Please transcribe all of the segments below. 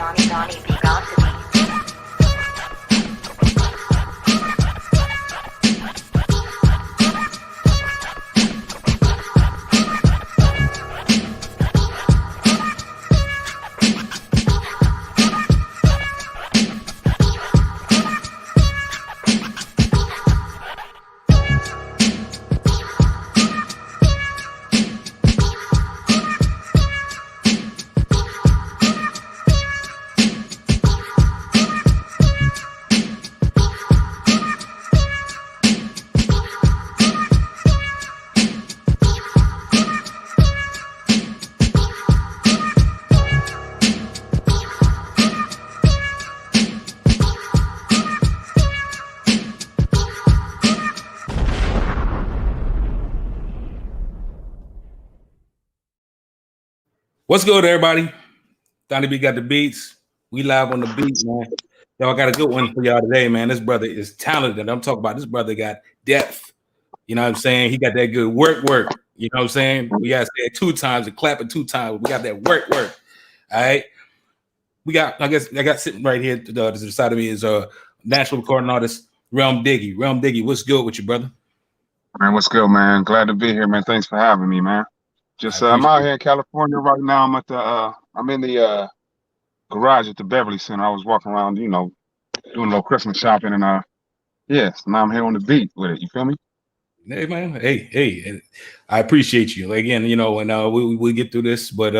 Donnie B, GotDaBeats. What's good, everybody? Donnie B got the beats. We live on the beat, man. Y'all got a good one for y'all today, man. This brother is talented. I'm talking about this brother got depth. You know what I'm saying? He got that good work. You know what I'm saying? We got to say it 2 times and clap it 2 times. We got that work. All right. We got, I got sitting right here to the side of me is a national recording artist, Relm Diggie. Relm Diggie, what's good with you, brother? Man, what's good, man? Glad to be here, man. Thanks for having me, man. I'm out here in California right now. I'm at the I'm in the garage at the Beverly Center. I was walking around, you know, doing a little Christmas shopping, and yes, now I'm here on the beat with it. You feel me? Hey, man. Hey, I appreciate you. Again, you know, and we get through this, but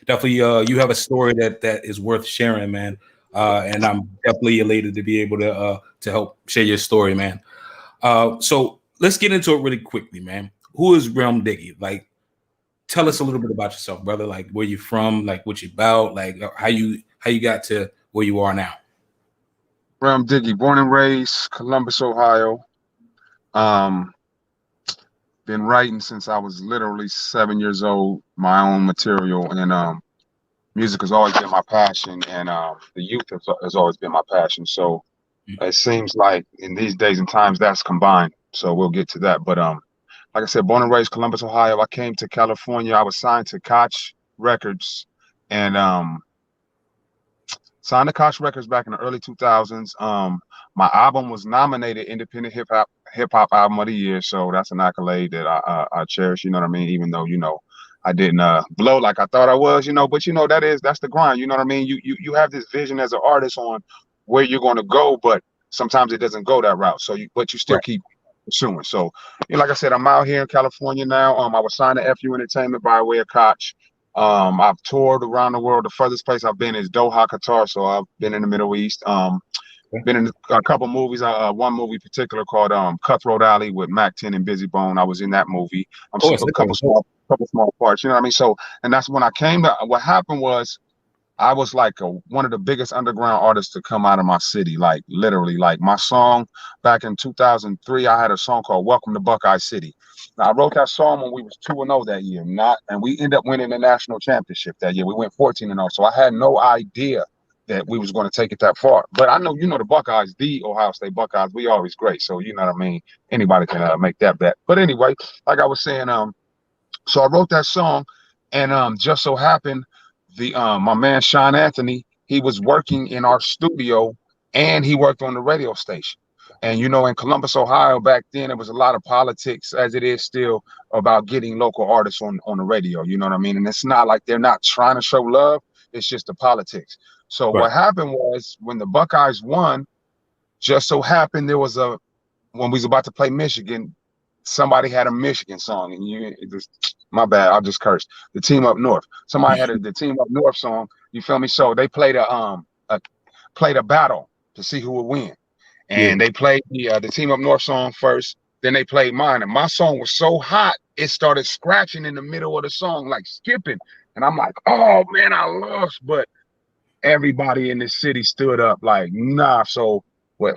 definitely you have a story that is worth sharing, man. And I'm definitely elated to be able to help share your story, man. So let's get into it really quickly, man. Who is Relm Diggie? Like, tell us a little bit about yourself, brother. Like, where you from? Like, what you about? Like, how you got to where you are now? Relm Diggie, born and raised Columbus, Ohio. Been writing since I was literally 7 years old. My own material, and music has always been my passion, and the youth has always been my passion. So it seems like in these days and times that's combined. So we'll get to that, but like I said, born and raised Columbus, Ohio. I came to California. I was signed to Koch Records, and signed to Koch Records back in the early 2000s. My album was nominated Independent Hip Hop Album of the Year, so that's an accolade that I cherish. You know what I mean? Even though, you know, I didn't blow like I thought I was, you know, but you know that's the grind. You know what I mean? You have this vision as an artist on where you're going to go, but sometimes it doesn't go that route. So you still keep pursuing. So, you know, like I said, I'm out here in California now. I was signed to FU Entertainment by way of Koch. I've toured around the world. The furthest place I've been is Doha, Qatar. So I've been in the Middle East. Been in a couple movies. One movie in particular called Cutthroat Alley with Mac 10 and Busy Bone. I was in that movie. A couple small parts. You know what I mean? So, and that's when I came to. What happened was, I was like one of the biggest underground artists to come out of my city, like literally. Like my song back in 2003, I had a song called Welcome to Buckeye City. Now, I wrote that song when we was 2-0 that year, and we ended up winning the national championship that year. We went 14-0, so I had no idea that we was going to take it that far. But I know, you know, the Buckeyes, the Ohio State Buckeyes, we always great. So, you know what I mean? Anybody can make that bet. But anyway, like I was saying, so I wrote that song, and just so happened, my man Sean Anthony, he was working in our studio, and he worked on the radio station. And you know, in Columbus, Ohio, back then, it was a lot of politics, as it is still, about getting local artists on the radio. You know what I mean? And it's not like they're not trying to show love; it's just the politics. So what happened was, when the Buckeyes won, just so happened there was when we was about to play Michigan, somebody had a Michigan song, and my bad, I just cursed. The Team Up North. Somebody had the Team Up North song. You feel me? So they played a battle to see who would win, and they played the Team Up North song first. Then they played mine, and my song was so hot it started scratching in the middle of the song, like skipping. And I'm like, oh man, I lost. But everybody in the city stood up, like, nah. So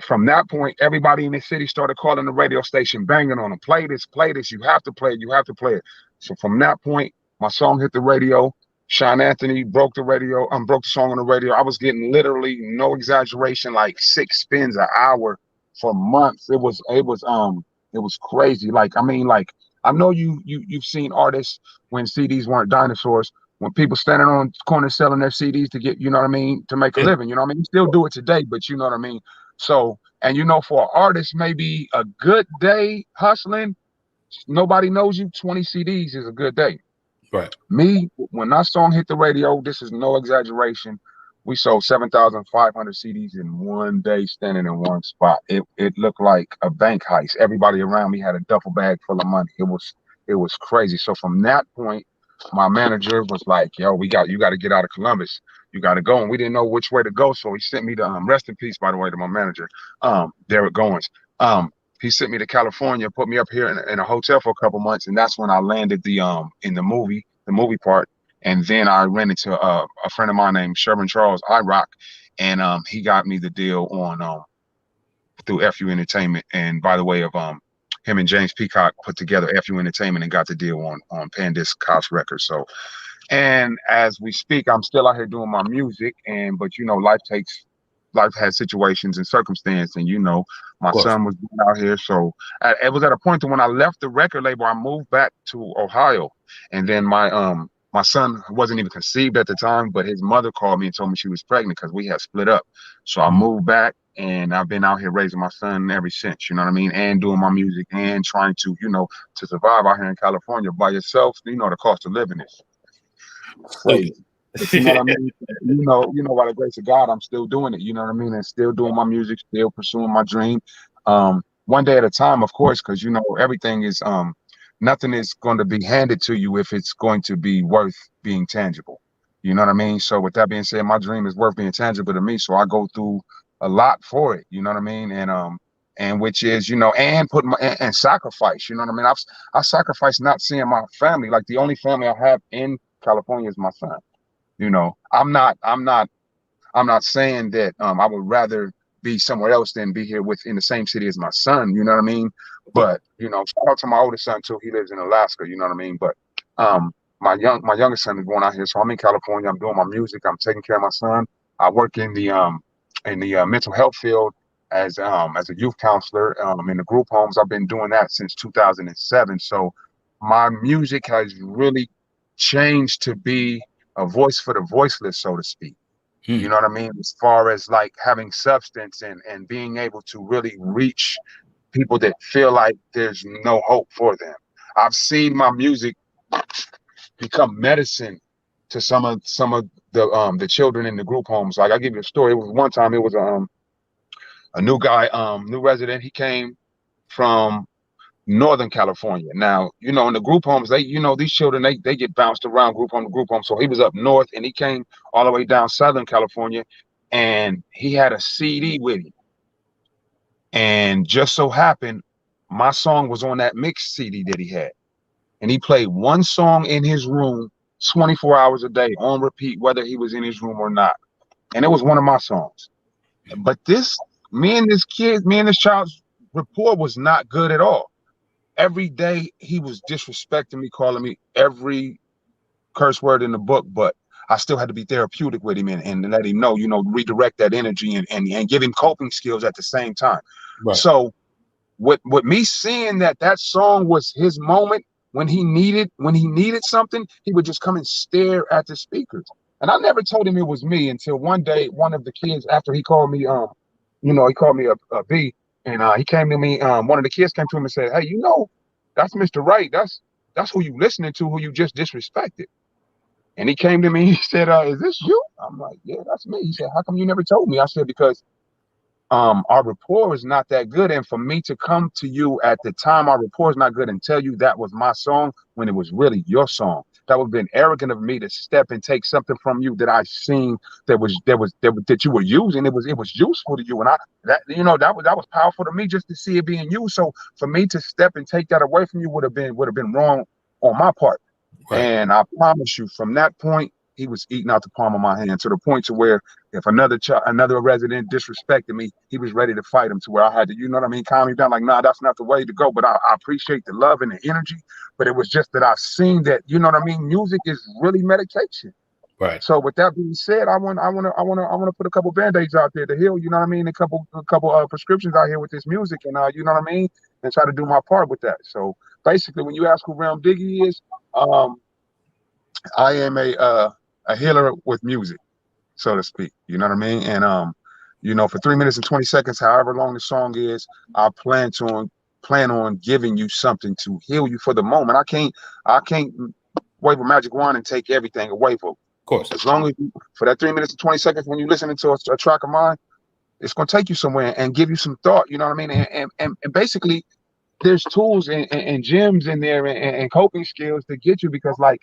from that point, everybody in the city started calling the radio station, banging on them, play this, you have to play it, you have to play it. So from that point, my song hit the radio. Sean Anthony broke the song on the radio. I was getting, literally, no exaggeration, like 6 spins an hour for months. It was crazy. Like, I mean, like, I know you've seen artists when CDs weren't dinosaurs, when people standing on corners selling their CDs to get, you know what I mean, to make a living. You know what I mean? You still do it today, but you know what I mean? So, and you know, for an artist, maybe a good day hustling, nobody knows you, 20 CDs is a good day. Right. Me, when that song hit the radio, this is no exaggeration, we sold 7,500 CDs in one day standing in one spot. It looked like a bank heist. Everybody around me had a duffel bag full of money. It was crazy. So from that point, my manager was like, yo, you got to get out of Columbus. You got to go. And we didn't know which way to go. So he sent me to, rest in peace, by the way, to my manager, Derek Goins. He sent me to California, put me up here in a hotel for a couple months. And that's when I landed in the movie part. And then I ran into a friend of mine named Sherman Charles iRock, and he got me the deal on through FU Entertainment. And by the way of him and James Peacock put together FU Entertainment and got the deal on Pandisc House Records. So, and as we speak, I'm still out here doing my music, but you know, life has situations and circumstance, and you know, my son was out here. So it was at a point that when I left the record label, I moved back to Ohio, and then my son wasn't even conceived at the time, but his mother called me and told me she was pregnant because we had split up. So I moved back, and I've been out here raising my son ever since, you know what I mean? And doing my music and trying to, you know, to survive out here in California by yourself. You know, the cost of living is crazy. But you know what I mean? You know, by the grace of God, I'm still doing it. You know what I mean? And still doing my music, still pursuing my dream. One day at a time, of course, because you know everything is nothing is going to be handed to you if it's going to be worth being tangible. You know what I mean? So with that being said, my dream is worth being tangible to me. So I go through a lot for it. You know what I mean? And which is, you know, and and sacrifice. You know what I mean? I sacrifice not seeing my family. Like the only family I have in California is my son. You know, I'm not saying that I would rather be somewhere else than be here in the same city as my son. You know what I mean? But you know, shout out to my oldest son too. He lives in Alaska. You know what I mean? But my youngest son is born out here, so I'm in California. I'm doing my music. I'm taking care of my son. I work in the mental health field as a youth counselor in the group homes. I've been doing that since 2007. So my music has really changed to be a voice for the voiceless, so to speak. You know what I mean? As far as like having substance and being able to really reach people that feel like there's no hope for them. I've seen my music become medicine to some of the children in the group homes. Like I'll give you a story. It was one time, it was a new guy, new resident. He came from Northern California. Now, you know, in the group homes, these children, they get bounced around group home to group home. So he was up north and he came all the way down Southern California, and he had a CD with him. And just so happened, my song was on that mixed CD that he had. And he played one song in his room 24 hours a day on repeat, whether he was in his room or not. And it was one of my songs. But me and this child's rapport was not good at all. Every day he was disrespecting me, calling me every curse word in the book, but I still had to be therapeutic with him and let him know, you know, redirect that energy and give him coping skills at the same time. Right. So with me seeing that song was his moment when he needed something, he would just come and stare at the speakers. And I never told him it was me until one day, one of the kids, after he called me, he called me a B. And he came to me, one of the kids came to him and said, hey, you know, that's Mr. Wright. That's who you listening to, who you just disrespected. And he came to me, he said, is this you? I'm like, yeah, that's me. He said, how come you never told me? I said, because our rapport is not that good. And for me to come to you at the time our rapport is not good and tell you that was my song when it was really your song, that would have been arrogant of me to step and take something from you that I seen that you were using. It was useful to you. And that was powerful to me just to see it being used. So for me to step and take that away from you would have been wrong on my part. Right. And I promise you, from that point, he was eating out the palm of my hand, to the point to where if another resident disrespected me, he was ready to fight him, to where I had to, you know what I mean, calm him down, like, nah, that's not the way to go. But I appreciate the love and the energy. But it was just that I've seen that, you know what I mean, music is really medication. Right. So with that being said, I want to put a couple band-aids out there to heal, you know what I mean, a couple prescriptions out here with this music, and you know what I mean, and try to do my part with that. So basically, when you ask who Relm Diggie is, I am a healer with music, so to speak. You know what I mean? And you know, for 3 minutes and 20 seconds, however long the song is, I plan on giving you something to heal you for the moment. I can't wave a magic wand and take everything away from. Of course. As long as you, for that 3 minutes and 20 seconds when you're listening to a track of mine, it's gonna take you somewhere and give you some thought. You know what I mean? And basically, there's tools and gems in there and coping skills to get you because like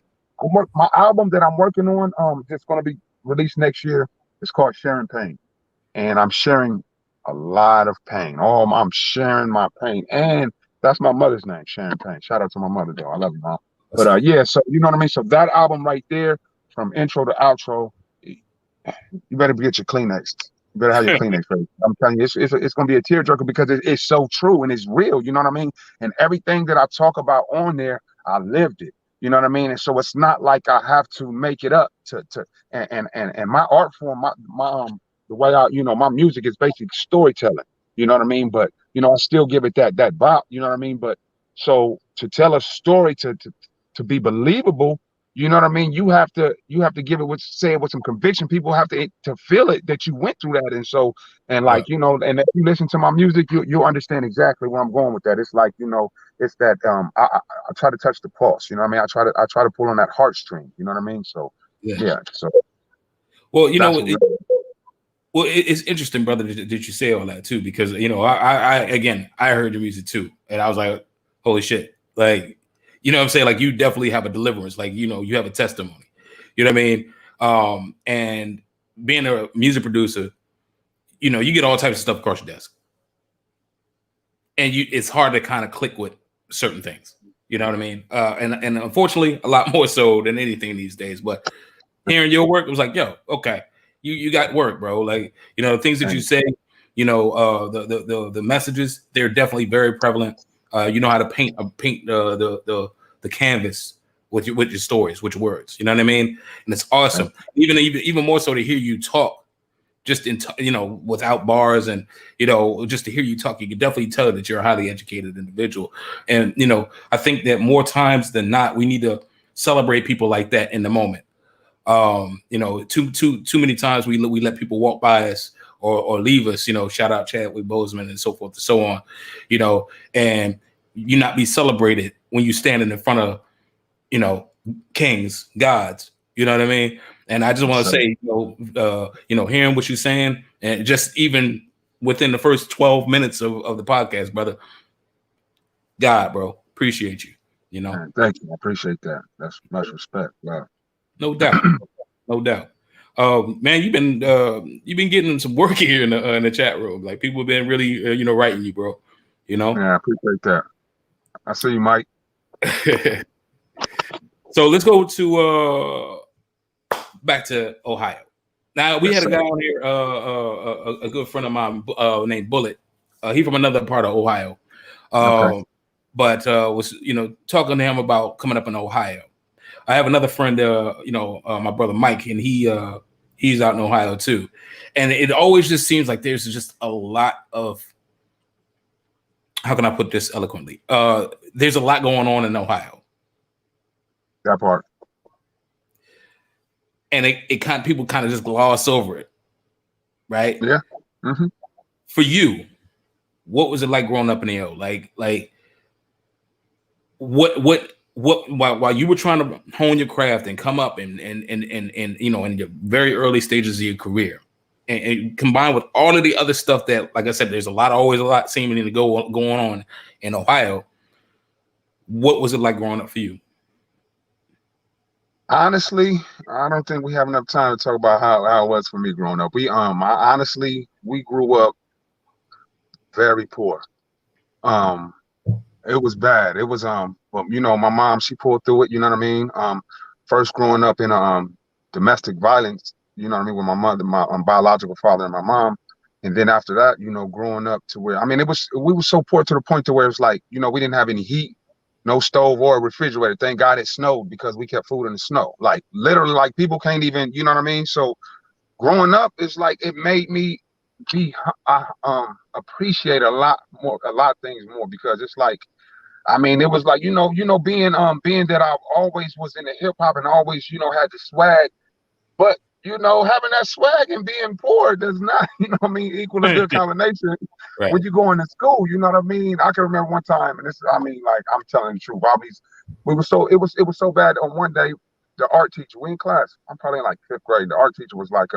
my album that I'm working on, that's gonna be released next year. It's called Sharing Pain, and I'm sharing a lot of pain. I'm sharing my pain, and that's my mother's name, Sharing Pain. Shout out to my mother, though. I love you, mom. What's But up? yeah, so you know what I mean. So that album right there, from intro to outro, you better get your Kleenex. You better have your Kleenex ready. I'm telling you, it's going to be a tearjerker because it's so true and it's real. You know what I mean? And everything that I talk about on there, I lived it. You know what I mean? And so it's not like I have to make it up to and my art form, my the way I, you know, my music is basically storytelling. You know what I mean? But you know, I still give it that bop. You know what I mean? But so to tell a story to be believable, you know what I mean? You have to give it with say it with some conviction. People have to feel it that you went through that. And so and like, Right. you know, and if you listen to my music, you'll understand exactly where I'm going with that. It's like, you know, it's that I try to touch the pulse, you know what I mean? I try to pull on that heartstring, you know what I mean? So Yeah. yeah, so Well, you that's know, what we it's interesting, brother, that you say all that too, because you know, I again, I heard your music too, and I was like, holy shit, like, you know, what I'm saying, like, you definitely have a deliverance, like, you know, you have a testimony, you know what I mean, and being a music producer, you know, you get all types of stuff across your desk, and it's hard to kind of click with certain things, you know what I mean, and unfortunately, a lot more so than anything these days, but hearing your work, it was like, yo, okay, you got work, bro. Like, you know, the things that you and say, you know, the messages, they're definitely very prevalent. You know how to paint the canvas with your stories, with your words. You know what I mean? And it's awesome. Even more so to hear you talk, just you know, without bars, and you know, just to hear you talk, you can definitely tell that you're a highly educated individual. And you know, I think that more times than not, we need to celebrate people like that in the moment. You know, too many times we let people walk by us or leave us, you know, shout out Chadwick Boseman and so forth and so on, you know, and you not be celebrated when you standing in front of, you know, kings, gods, you know what I mean? And I just want to so say, you know, hearing what you're saying, and just even within the first 12 minutes of the podcast, brother, God, bro, appreciate you, you know, thank you. I appreciate that. That's much respect. Wow. no doubt. No doubt. Man, you've been getting some work here in the chat room. Like, people have been really you know, writing you, bro. You know. Yeah, I appreciate that. I see you, Mike. So let's go to back to Ohio. Now we Yes, had a sir. guy on here, a good friend of mine named Bullet. He from another part of Ohio, Okay. but was, you know, talking to him about coming up in Ohio. I have another friend, you know, my brother Mike, and he's out in Ohio too. And it always just seems like there's just a lot of, how can I put this eloquently? There's a lot going on in Ohio, That part. and it kind of, people kind of just gloss over it, right? Yeah. Hmm. For you, what was it like growing up in the O? Like what while you were trying to hone your craft and come up and you know, in your very early stages of your career, and combined with all of the other stuff that, like I said, there's always a lot seeming to going on in Ohio. What was it like growing up for you? Honestly, I don't think we have enough time to talk about how it was for me growing up. We grew up very poor. Um, it was bad. It was but you know, my mom, she pulled through it, you know what I mean? First growing up in domestic violence, you know what I mean, with my mother, my biological father and my mom. And then after that, you know, growing up to where, I mean, we were so poor to the point to where it's like, you know, we didn't have any heat, no stove or a refrigerator. Thank God it snowed because we kept food in the snow. Like literally, like people can't even, you know what I mean? So growing up, it's like it made me be appreciate a lot of things more because it's like I mean, it was like, being that I always was in the hip hop and always, had the swag, but having that swag and being poor does not, equal a good combination Right. when you go into school. You know what I mean? I can remember one time, and like, I'm telling the truth. It was so bad. On one day, the art teacher, we in class, I'm probably in like 5th grade. The art teacher was like,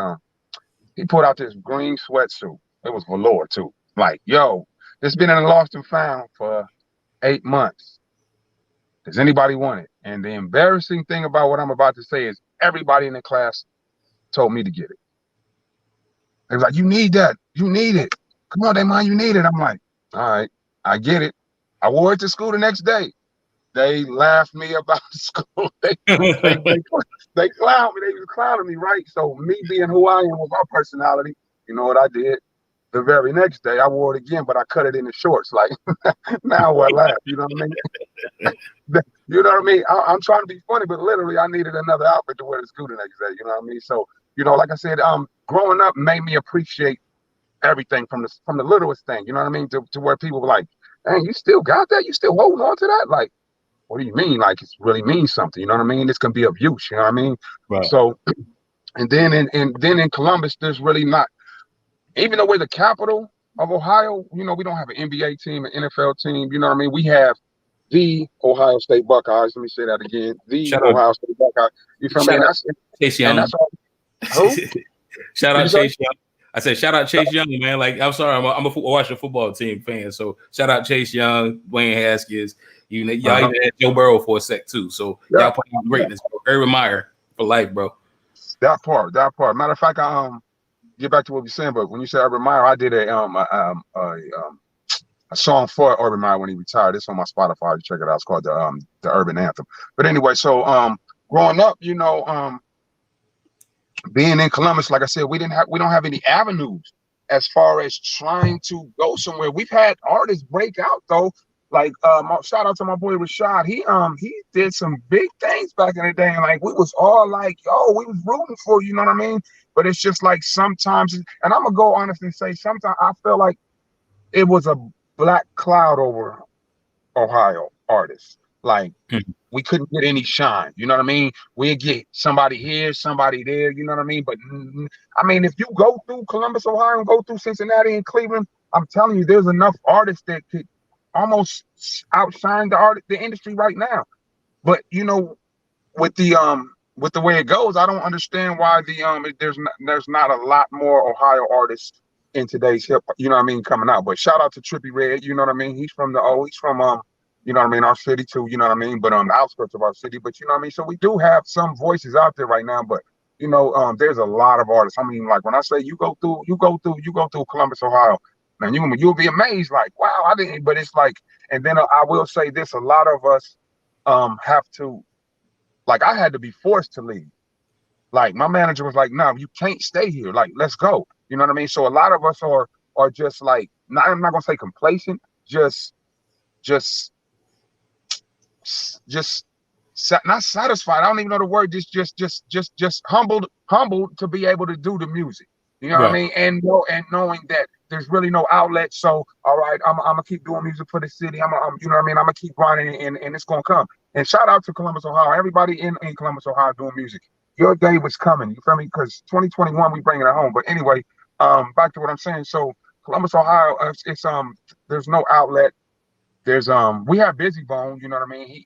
he put out this green sweatsuit. It was velour too. Like, yo, it's been in the lost and found for 8 months. Does anybody want it? And the embarrassing thing about what I'm about to say is everybody in the class told me to get it. They was like, you need that. You need it. Come on, Damon, you need it. I'm like, all right, I get it. I wore it to school the next day. They laughed me about the school. They clowned me. They was clowning me, right? So me being who I am with my personality, you know what I did? The very next day, I wore it again, but I cut it into shorts. Like, now what laugh? You know what I mean? You know what I mean? I'm trying to be funny, but literally, I needed another outfit to wear to school the next day. You know what I mean? So, like I said, growing up made me appreciate everything from the littlest thing. You know what I mean? To where people were like, "Dang, you still got that? You still holding on to that?" Like, what do you mean? Like, it really means something. You know what I mean? This can be of use. You know what I mean? Right. So, and then in Columbus, there's really not. Even though we're the capital of Ohio, we don't have an NBA team, an NFL team. You know what I mean? We have the Ohio State Buckeyes. Let me say that again. The Ohio State Buckeyes. You feel me? And that's Chase Young. And that's all. Who? Shout out Chase Young. I said, shout out Chase Young, man. Like, I'm sorry, I'm a Washington football team fan. So shout out Chase Young, Wayne Haskins. Y'all even had Joe Burrow for a sec too. So y'all playing out greatness, bro. Urban Meyer for life, bro. That part. Matter of fact, get back to what you're saying, but when you said Urban Meyer, I did a song for Urban Meyer when he retired. It's on my Spotify. You check it out. It's called the Urban Anthem. But anyway, so growing up, being in Columbus, like I said, we don't have any avenues as far as trying to go somewhere. We've had artists break out though. Like shout out to my boy Rashad. He did some big things back in the day, and like we was all like, yo, we was rooting for you, you know what I mean? But it's just like sometimes, and I'm gonna go honestly say, sometimes I feel like it was a black cloud over Ohio artists. Like we couldn't get any shine, you know what I mean? We'd get somebody here, somebody there, you know what I mean? But I mean, if you go through Columbus, Ohio, and go through Cincinnati and Cleveland, I'm telling you, there's enough artists that could almost outshine the industry right now. But with the way it goes, I don't understand why there's not a lot more Ohio artists in today's hip, you know what I mean, coming out. But shout out to Trippie Redd, you know what I mean? He's from you know what I mean, our city too, you know what I mean, but the outskirts of our city. But you know what I mean? So we do have some voices out there right now, but there's a lot of artists. I mean, like when I say you go through Columbus, Ohio, man, you'll be amazed, like, wow, I didn't, but it's like, and then I will say this, a lot of us have to, like, I had to be forced to leave. Like my manager was like, no, you can't stay here. Like, let's go. You know what I mean? So a lot of us are just like, I'm not gonna say complacent, just not satisfied. I don't even know the word. Just humbled to be able to do the music. You know what I mean? And knowing that there's really no outlet. So all right, I'm gonna keep doing music for the city. I'm you know what I mean? I'm gonna keep grinding, and it's gonna come. And shout out to Columbus, Ohio. Everybody in Columbus, Ohio doing music. Your day was coming. You feel me? Because 2021 we bringing it home. But anyway, back to what I'm saying. So Columbus, Ohio, it's there's no outlet. There's we have Busy Bone, you know what I mean?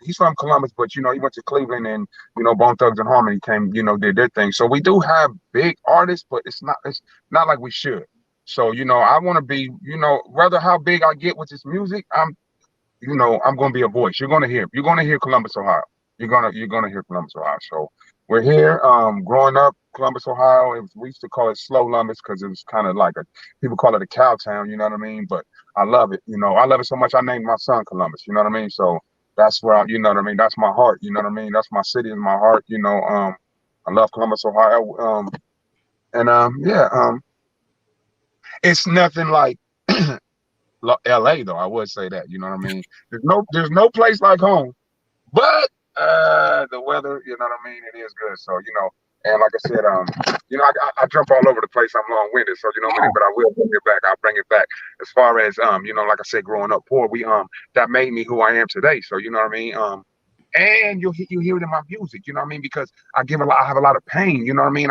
He's from Columbus, but he went to Cleveland, and Bone Thugs and Harmony came, did their thing. So we do have big artists, but it's not like we should. So I want to be, rather how big I get with this music, I'm gonna be a voice. You're gonna hear Columbus, Ohio. You're gonna hear Columbus, Ohio. So we're here. Growing up, Columbus, Ohio, we used to call it Slow Lumbus because it was kind of like people call it a cow town, you know what I mean? But I love it, I love it so much I named my son Columbus, you know what I mean? So that's where you know what I mean, that's my heart, you know what I mean? That's my city and my heart, I love Columbus, Ohio. It's nothing like LA though, I would say that, you know what I mean? There's no place like home, but the weather, you know what I mean, it is good. So, And like I said, you know, I jump all over the place. I'm long-winded, so you know what I mean. But I will bring it back. I'll bring it back. As far as you know, like I said, growing up poor, we that made me who I am today. So you know what I mean. And you hear it in my music. You know what I mean, because I have a lot of pain. You know what I mean.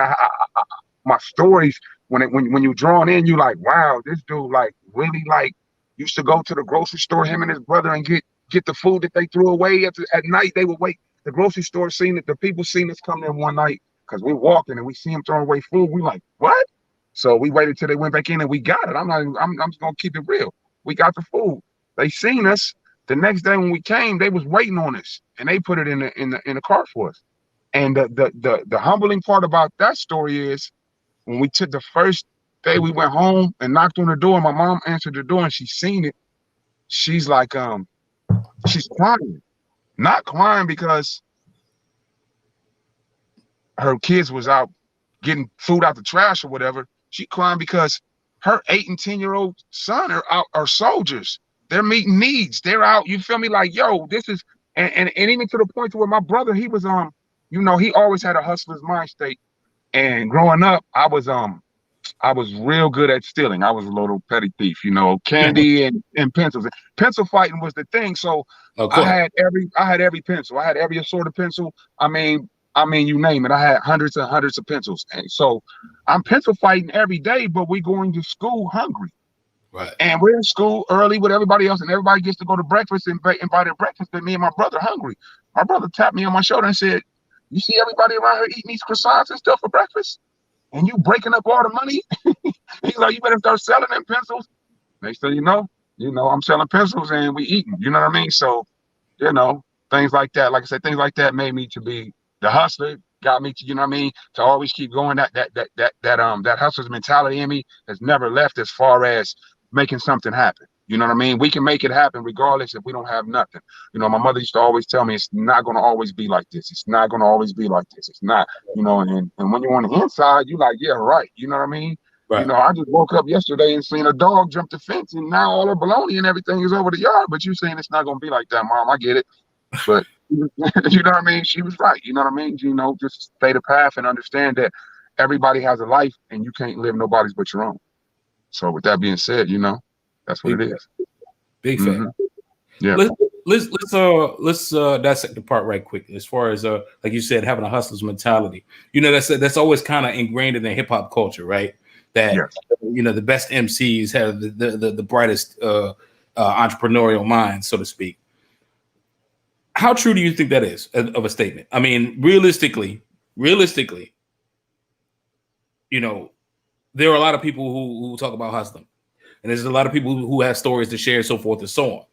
My stories when you drawn in, you like, wow, this dude like really like used to go to the grocery store, him and his brother, and get the food that they threw away at night. They would wait. The grocery store seen it. The people seen us come in one night because we're walking and we see them throwing away food. We like, what? So we waited till they went back in and we got it. I'm just gonna keep it real. We got the food. They seen us. The next day when we came, they was waiting on us and they put it in the cart for us. And the humbling part about that story is when we took the first day we went home and knocked on the door, my mom answered the door and she seen it. She's like, she's crying. Not crying because her kids was out getting food out the trash or whatever. She crying because her 8 and 10-year-old son are soldiers. They're meeting needs. They're out. You feel me? Like, yo, this is and even to the point to where my brother, he was you know, he always had a hustler's mind state. And growing up, I was real good at stealing. I was a little petty thief, you know, candy and pencils. Pencil fighting was the thing. So I had every pencil. I had every assorted pencil. I mean, you name it. I had hundreds and hundreds of pencils. And so I'm pencil fighting every day, but we going to school hungry. Right. And we're in school early with everybody else, and everybody gets to go to breakfast and buy their breakfast, and me and my brother hungry. My brother tapped me on my shoulder and said, "You see everybody around here eating these croissants and stuff for breakfast? And you breaking up all the money?" He's like, "You better start selling them pencils." Next thing you know, I'm selling pencils and we eating. You know what I mean? So, you know, things like that. Like I said, things like that made me to be the hustler. Got me to, you know what I mean, to always keep going. That hustler's mentality in me has never left as far as making something happen. You know what I mean? We can make it happen regardless if we don't have nothing. You know, my mother used to always tell me it's not going to always be like this. It's not going to always be like this. It's not, you know, and when you're on the inside, you like, yeah, right. You know what I mean? Right. You know, I just woke up yesterday and seen a dog jump the fence and now all the baloney and everything is over the yard. But you saying it's not going to be like that, Mom. I get it. But you know what I mean? She was right. You know what I mean? You know, just stay the path and understand that everybody has a life and you can't live nobody's but your own. So with that being said, you know, that's what it is. Big fan. Yeah. Let's dissect the part right quick. As far as like you said, having a hustler's mentality. You know, that's always kind of ingrained in the hip hop culture, right? That you know, the best MCs have the brightest entrepreneurial minds, so to speak. How true do you think that is of a statement? I mean, realistically, you know, there are a lot of people who talk about hustling, and there's a lot of people who have stories to share, so forth and so on.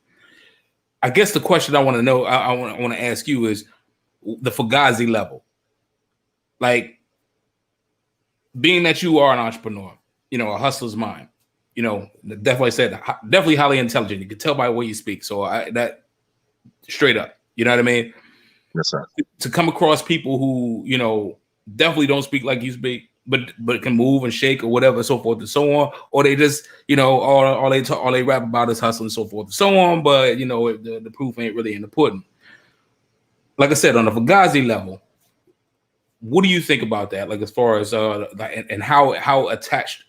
I guess the question I want to know, I want to ask you is the Fugazi level. Like, being that you are an entrepreneur, you know, a hustler's mind, you know, definitely highly intelligent. You can tell by the way you speak. So that straight up, you know what I mean? Yes, sir. To come across people who, you know, definitely don't speak like you speak, but can move and shake or whatever, so forth and so on, or they just, you know, all they rap about is hustling, so forth and so on, but you know, the proof ain't really in the pudding. Like I said, on the Fugazi level, what do you think about that? Like, as far as and how attached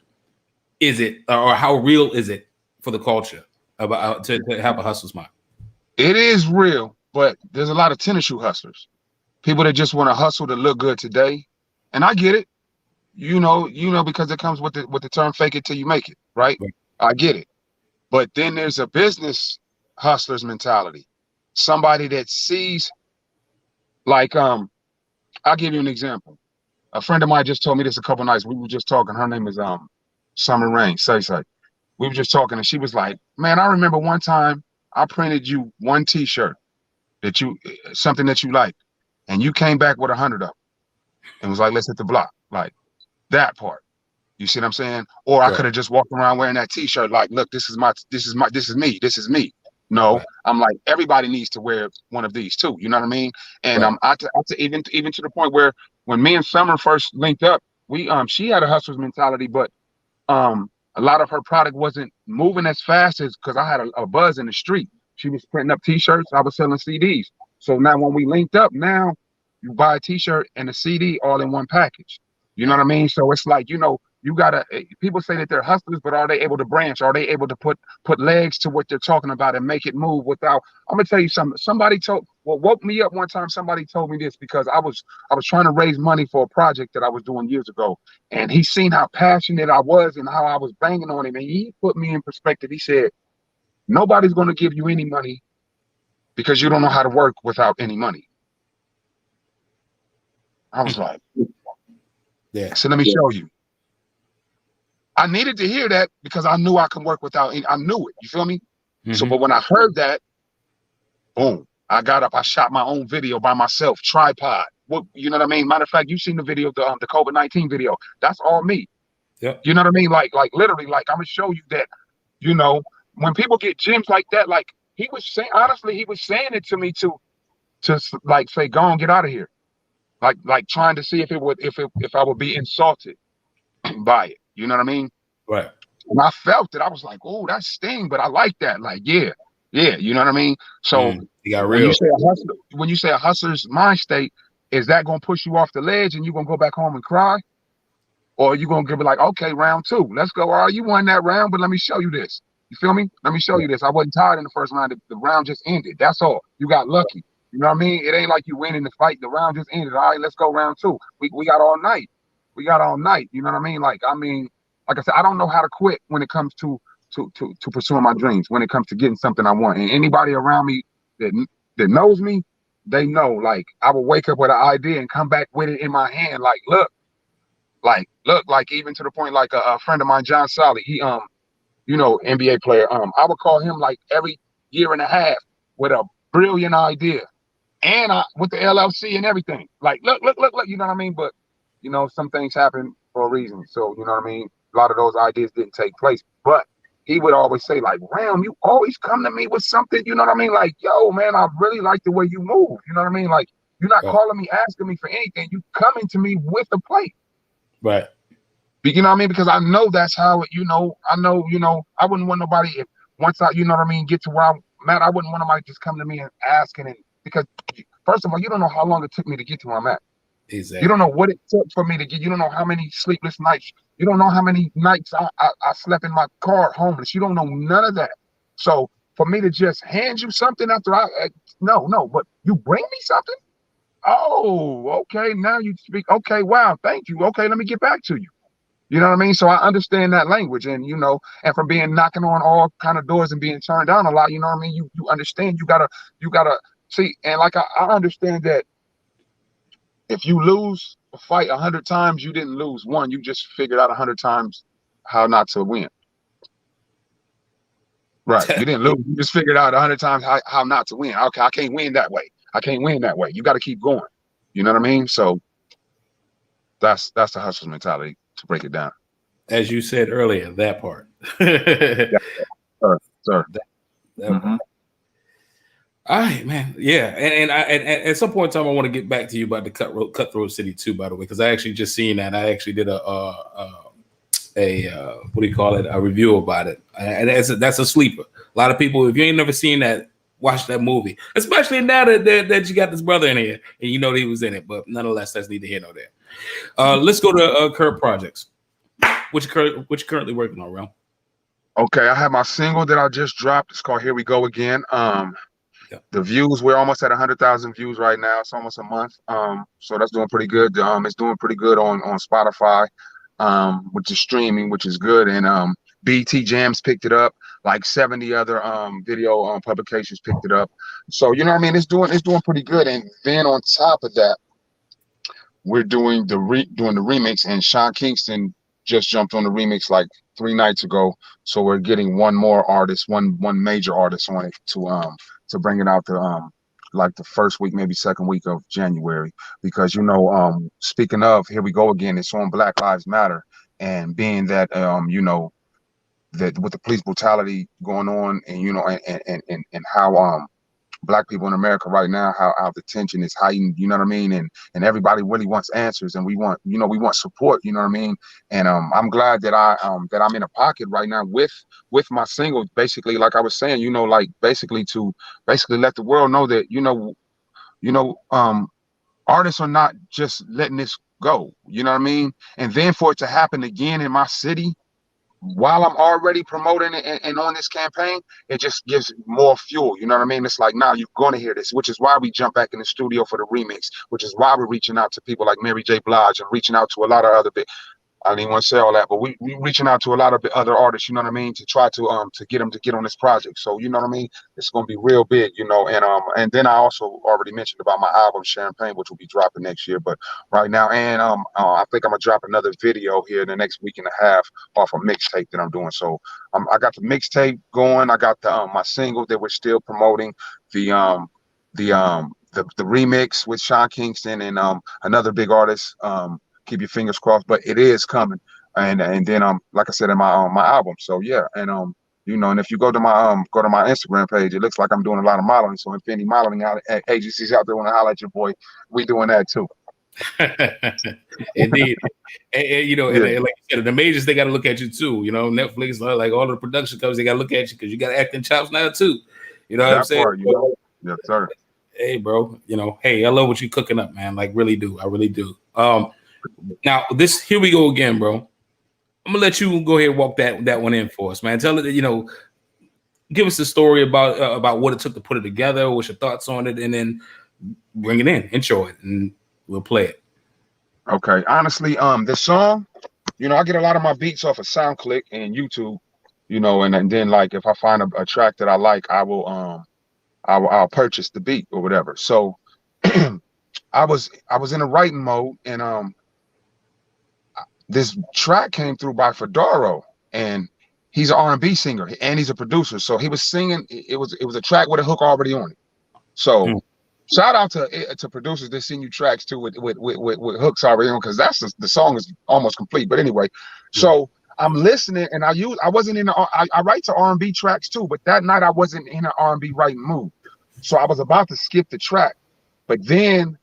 is it, or how real is it for the culture about to have a hustler's mind? It is real, but there's a lot of tennis shoe hustlers, people that just want to hustle to look good today, and I get it. You know, because it comes with the term "fake it till you make it," right? I get it, but then there's a business hustler's mentality. Somebody that sees, like, I'll give you an example. A friend of mine just told me this a couple nights. We were just talking. Her name is Summer Rain. Say. We were just talking, and she was like, "Man, I remember one time I printed you one T-shirt something that you liked, and you came back with 100 of them, and was like, let's hit the block." Like, that part, you see what I'm saying? Or I could have just walked around wearing that T-shirt, like, look, this is me. No, I'm like, everybody needs to wear one of these too. You know what I mean? And even to the point where when me and Summer first linked up, we she had a hustler's mentality, but a lot of her product wasn't moving as fast as, because I had a buzz in the street. She was printing up T-shirts, I was selling CDs. So now when we linked up, now you buy a t-shirt and a CD all in one package. You know what I mean? So it's like, you know, you gotta, people say that they're hustlers, but are they able to branch? Are they able to put legs to what they're talking about and make it move without, I'm gonna tell you something. Somebody woke me up one time. Somebody told me this because I was trying to raise money for a project that I was doing years ago. And he seen how passionate I was and how I was banging on him. And he put me in perspective. He said, nobody's gonna give you any money because you don't know how to work without any money. I was like, yeah. So let me show you. I needed to hear that because I knew I can work without any, I knew it. You feel me? So, but when I heard that, boom, I got up, I shot my own video by myself, tripod. What, you know what I mean? Matter of fact, you've seen the video, the COVID-19 video. That's all me. Yep. You know what I mean? Like literally, like I'm gonna show you that, you know, when people get gems like that, like he was saying, honestly, he was saying it to me to like say, go on, get out of here. Like trying to see if I would be insulted by it. You know what I mean? Right. And I felt it. I was like, oh, that sting, but I like that. Like, yeah, you know what I mean? So you got real. When you say a hustler's mind state, is that gonna push you off the ledge and you're gonna go back home and cry? Or are you gonna give it like, okay, round two, let's go. All right, you won that round, but let me show you this. You feel me? Let me show you this. I wasn't tired in the first round. The round just ended. That's all. You got lucky. You know what I mean? It ain't like you winning the fight. The round just ended. All right, let's go round two. We got all night. We got all night. You know what I mean? Like I said, I don't know how to quit when it comes to pursuing my dreams, when it comes to getting something I want. And anybody around me that knows me, they know, like, I will wake up with an idea and come back with it in my hand. Like, look, even to the point, like a friend of mine, John Solly, he, you know, NBA player. I would call him like every year and a half with a brilliant idea. And with the LLC and everything. Like, look, you know what I mean? But, you know, some things happen for a reason. So, you know what I mean? A lot of those ideas didn't take place. But he would always say, like, Relm, you always come to me with something, you know what I mean? Like, yo, man, I really like the way you move. You know what I mean? Like, you're not calling me, asking me for anything. You coming to me with a plate. Right. You know what I mean? Because I know that's how it, you know, I wouldn't want nobody, if once I, you know what I mean, get to where I'm at, I wouldn't want nobody just come to me and asking it. Because first of all, you don't know how long it took me to get to where I'm at. Exactly. You don't know what it took for me to get. You don't know how many sleepless nights. You don't know how many nights I slept in my car homeless. You don't know none of that. So for me to just hand you something after no, but you bring me something. Oh, okay. Now you speak. Okay, wow, thank you. Okay, let me get back to you. You know what I mean? So I understand that language, and you know, and from being knocking on all kind of doors and being turned down a lot. You know what I mean? You understand. You gotta see, and like I understand that. If you lose a fight 100 times, you didn't lose one. You just figured out 100 times how not to win. Right. You didn't lose. You just figured out 100 times how not to win. Okay, I can't win that way. I can't win that way. You got to keep going. You know what I mean? So that's the hustler's mentality, to break it down. As you said earlier, that part. Yeah, sir. That part. All right, man. Yeah, and at some point in time, I want to get back to you about the Cutthroat City too. By the way, because I actually just seen that. I actually did a what do you call it? A review about it, and that's a sleeper. A lot of people, if you ain't never seen that, watch that movie. Especially now that you got this brother in here, and you know that he was in it. But nonetheless, that's neither here nor there. Let's go to current projects. What you currently working on, Relm? Okay, I have my single that I just dropped. It's called "Here We Go Again." The views, we're almost at 100,000 views right now. It's almost a month. So that's doing pretty good. It's doing pretty good on Spotify, which is streaming, which is good. And BT Jams picked it up. Like 70 other video publications picked it up. So you know what I mean? It's doing pretty good. And then on top of that, we're doing the remix, and Sean Kingston just jumped on the remix like 3 nights ago. So we're getting one more artist, one major artist on it to bring it out to like the first week, maybe second week of January. Because, you know, speaking of Here We Go Again, it's on Black Lives Matter. And being that, you know, that with the police brutality going on, and, you know, and how Black people in America right now, how the tension is heightened, you know what I mean? And everybody really wants answers, and we want support, you know what I mean? And I'm glad that I'm in a pocket right now with my single, basically, like I was saying, you know, like basically to let the world know that, artists are not just letting this go. You know what I mean? And then for it to happen again in my city while I'm already promoting it and on this campaign, it just gives more fuel. You know what I mean? It's like, now you're going to hear this, which is why we jump back in the studio for the remix, which is why we're reaching out to people like Mary J. Blige and reaching out to a lot of other big, I didn't want to say all that, but we reaching out to a lot of other artists, you know what I mean, to try to get them to get on this project. So you know what I mean, it's gonna be real big, you know. And then I also already mentioned about my album Champagne, which will be dropping next year. But right now, and I think I'm gonna drop another video here in the next week and a half off a mixtape that I'm doing. So I got the mixtape going. I got the my single that we're still promoting, the remix with Sean Kingston and another big artist. Keep your fingers crossed, but it is coming. And then like I said, in my album. So yeah, and you know, and if you go to my Instagram page, it looks like I'm doing a lot of modeling. So if any modeling agencies out there want to highlight your boy, we doing that too. Indeed. And you know, Yeah. and like you said, the majors, they got to look at you too. You know, Netflix, like all the production companies, they got to look at you because you got acting chops now too. You know what I'm saying? Part, you know? Yes, sir. Hey, bro. You know, hey, I love what you cooking up, man. Like, really do. I really do. Now here we go again, bro. I'm gonna let you go ahead and walk that one in for us, man. Tell it, you know, give us the story about what it took to put it together. What's your thoughts on it, and then bring it in, intro it, and we'll play it. Okay. Honestly, this song, you know, I get a lot of my beats off of SoundClick and YouTube, you know, and then like if I find a track that I like, I'll purchase the beat or whatever. So I was in a writing mode, and this track came through by Fedoro, and he's an R&B singer and he's a producer. So he was singing. It was a track with a hook already on it. So shout out to producers that send you tracks too with hooks already on, because the song is almost complete. But anyway, so I'm listening, and I wasn't in I write to R&B tracks too, but that night I wasn't in an R&B writing mood. So I was about to skip the track, but then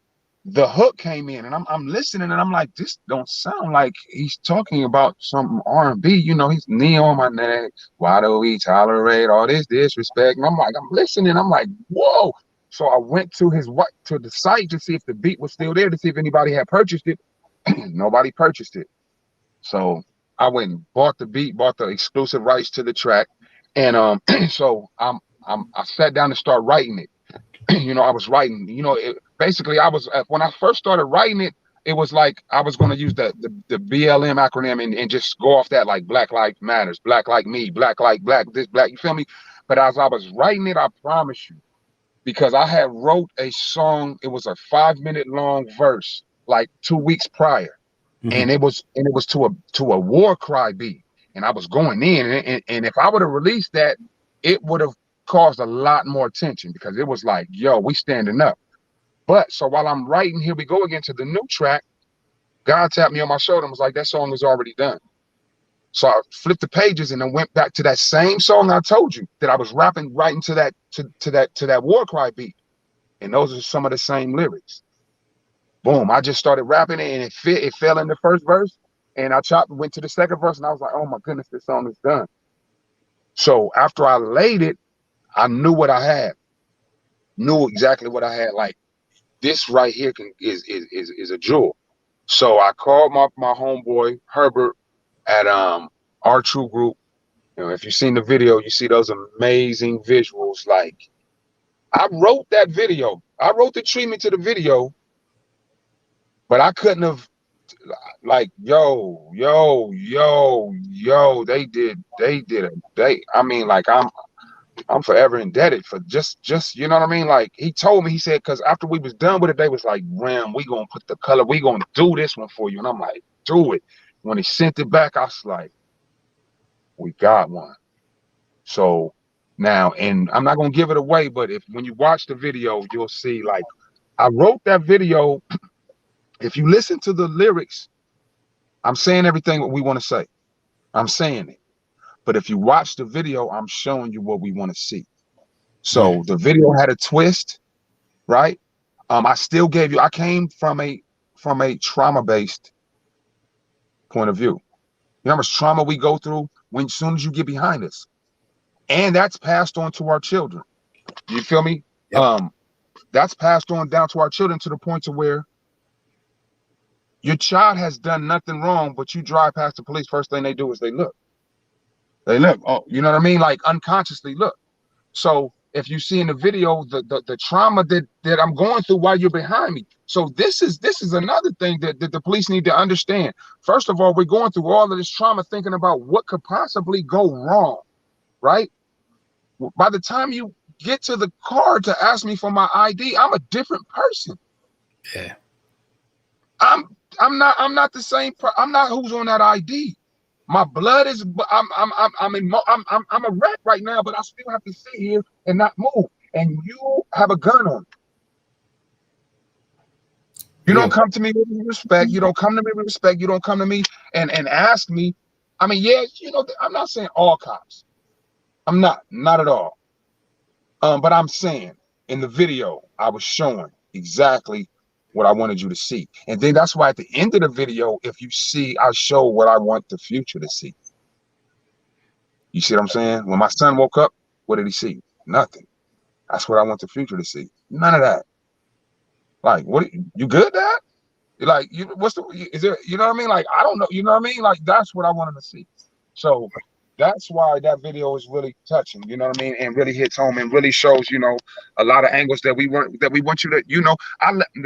the hook came in, and I'm listening, and I'm like, this don't sound like he's talking about some R&B. You know, he's knee on my neck. Why do we tolerate all this disrespect? And I'm listening. I'm like, whoa. So I went to the site to see if the beat was still there, to see if anybody had purchased it. Nobody purchased it. So I went and bought the beat, bought the exclusive rights to the track, and so I sat down and started writing it. You know, I was writing. You know, basically, when I first started writing it, it was like I was going to use the BLM acronym and just go off that, like Black Lives Matters, Black like me, Black like Black, this Black. You feel me? But as I was writing it, I promise you, because I had wrote a song, it was a 5-minute long verse like 2 weeks prior, and it was to a war cry beat, and I was going in, and if I would have released that, it would have caused a lot more attention, because it was like, yo, we standing up. But so while I'm writing, here we go again to the new track, God tapped me on my shoulder and was like, that song is already done. So I flipped the pages and then went back to that same song I told you that I was writing to that war cry beat, and those are some of the same lyrics. Boom! I just started rapping it, and it fell in the first verse, and I went to the second verse, and I was like, oh my goodness, this song is done. So after I laid it, I knew what I had, knew exactly what I had. Like, this right here is a jewel. So I called my homeboy Herbert at our True Group. You know, if you've seen the video, you see those amazing visuals. Like, I wrote that video. I wrote the treatment to the video, but I couldn't have, like, yo, they did it. I mean, like, I'm forever indebted for just you know what I mean? Like, he told me, he said, because after we was done with it, they was like, Relm, we gonna put the color, we gonna do this one for you. And I'm like, do it. When he sent it back, I was like, we got one. So now, and I'm not gonna give it away, but when you watch the video, you'll see, like, I wrote that video. If you listen to the lyrics, I'm saying everything what we want to say. I'm saying it. But if you watch the video, I'm showing you what we want to see. So the video had a twist, right? I still gave you, I came from a trauma-based point of view. You know how much trauma we go through as soon as you get behind us. And that's passed on to our children. You feel me? Yep. That's passed on down to our children, to the point to where Your child has done nothing wrong, but you drive past the police. First thing they do is they look. They look. Oh, you know what I mean? Like unconsciously look. So if you see in the video the trauma that I'm going through while you're behind me. So this is another thing that the police need to understand. First of all, we're going through all of this trauma thinking about what could possibly go wrong, right? By the time you get to the car to ask me for my ID, I'm a different person. Yeah. I'm not the same. I'm not who's on that ID. My blood is. I'm a wreck right now, but I still have to sit here and not move. And you have a gun on. You don't come to me with respect. You don't come to me with respect. You don't come to me and ask me. I mean, yeah, you know, I'm not saying all cops. I'm not at all. But I'm saying in the video, I was showing exactly what I wanted you to see. And then that's why at the end of the video, if you see, I show what I want the future to see. You see what I'm saying? When my son woke up, what did he see? Nothing. That's what I want the future to see. None of that. Like, what, you good, Dad? Like, what's the, is there, you know what I mean? Like, I don't know, you know what I mean? Like, that's what I want him to see. So that's why that video is really touching, you know what I mean? And really hits home and really shows, you know, a lot of angles that we want you to, you know,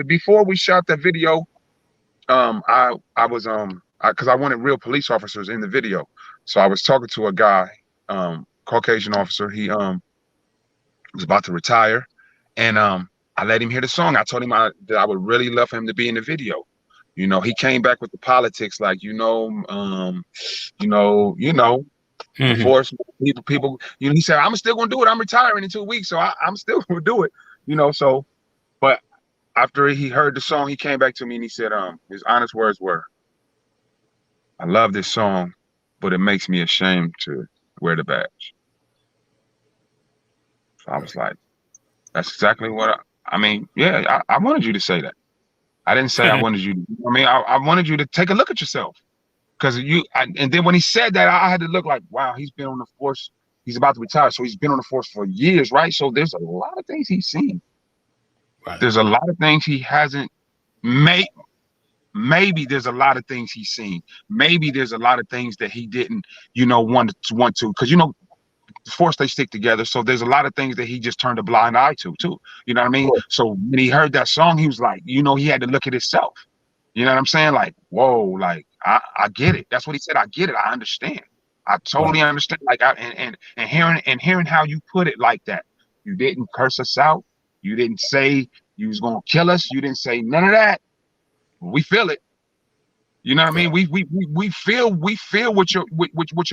before we shot that video, I was, cause I wanted real police officers in the video. So I was talking to a guy, Caucasian officer. He, was about to retire, and, I let him hear the song. I told him that I would really love for him to be in the video. You know, he came back with the politics, like, force people, you know, he said, I'm still gonna do it. I'm retiring in 2 weeks, so I'm still gonna do it, you know. So, but after he heard the song, he came back to me and he said, his honest words were, I love this song, but it makes me ashamed to wear the badge. So I was like, that's exactly what I mean, yeah, I wanted you to say that. I didn't say I wanted you to, I mean, I wanted you to take a look at yourself. Because and then when he said that, I had to look like, wow, he's been on the force. He's about to retire, so he's been on the force for years, right? So there's a lot of things he's seen. Right. There's a lot of things he hasn't made. Maybe there's a lot of things he's seen. Maybe there's a lot of things that he didn't, you know, want to. Because, you know, the force, they stick together. So there's a lot of things that he just turned a blind eye to, too. You know what I mean? Cool. So when he heard that song, he was like, you know, he had to look at himself. You know what I'm saying? Like, whoa, like, I get it. That's what he said. I get it. I understand. I totally understand. Like, and hearing how you put it like that. You didn't curse us out. You didn't say you was gonna kill us. You didn't say none of that. We feel it. You know what I mean? We feel what you're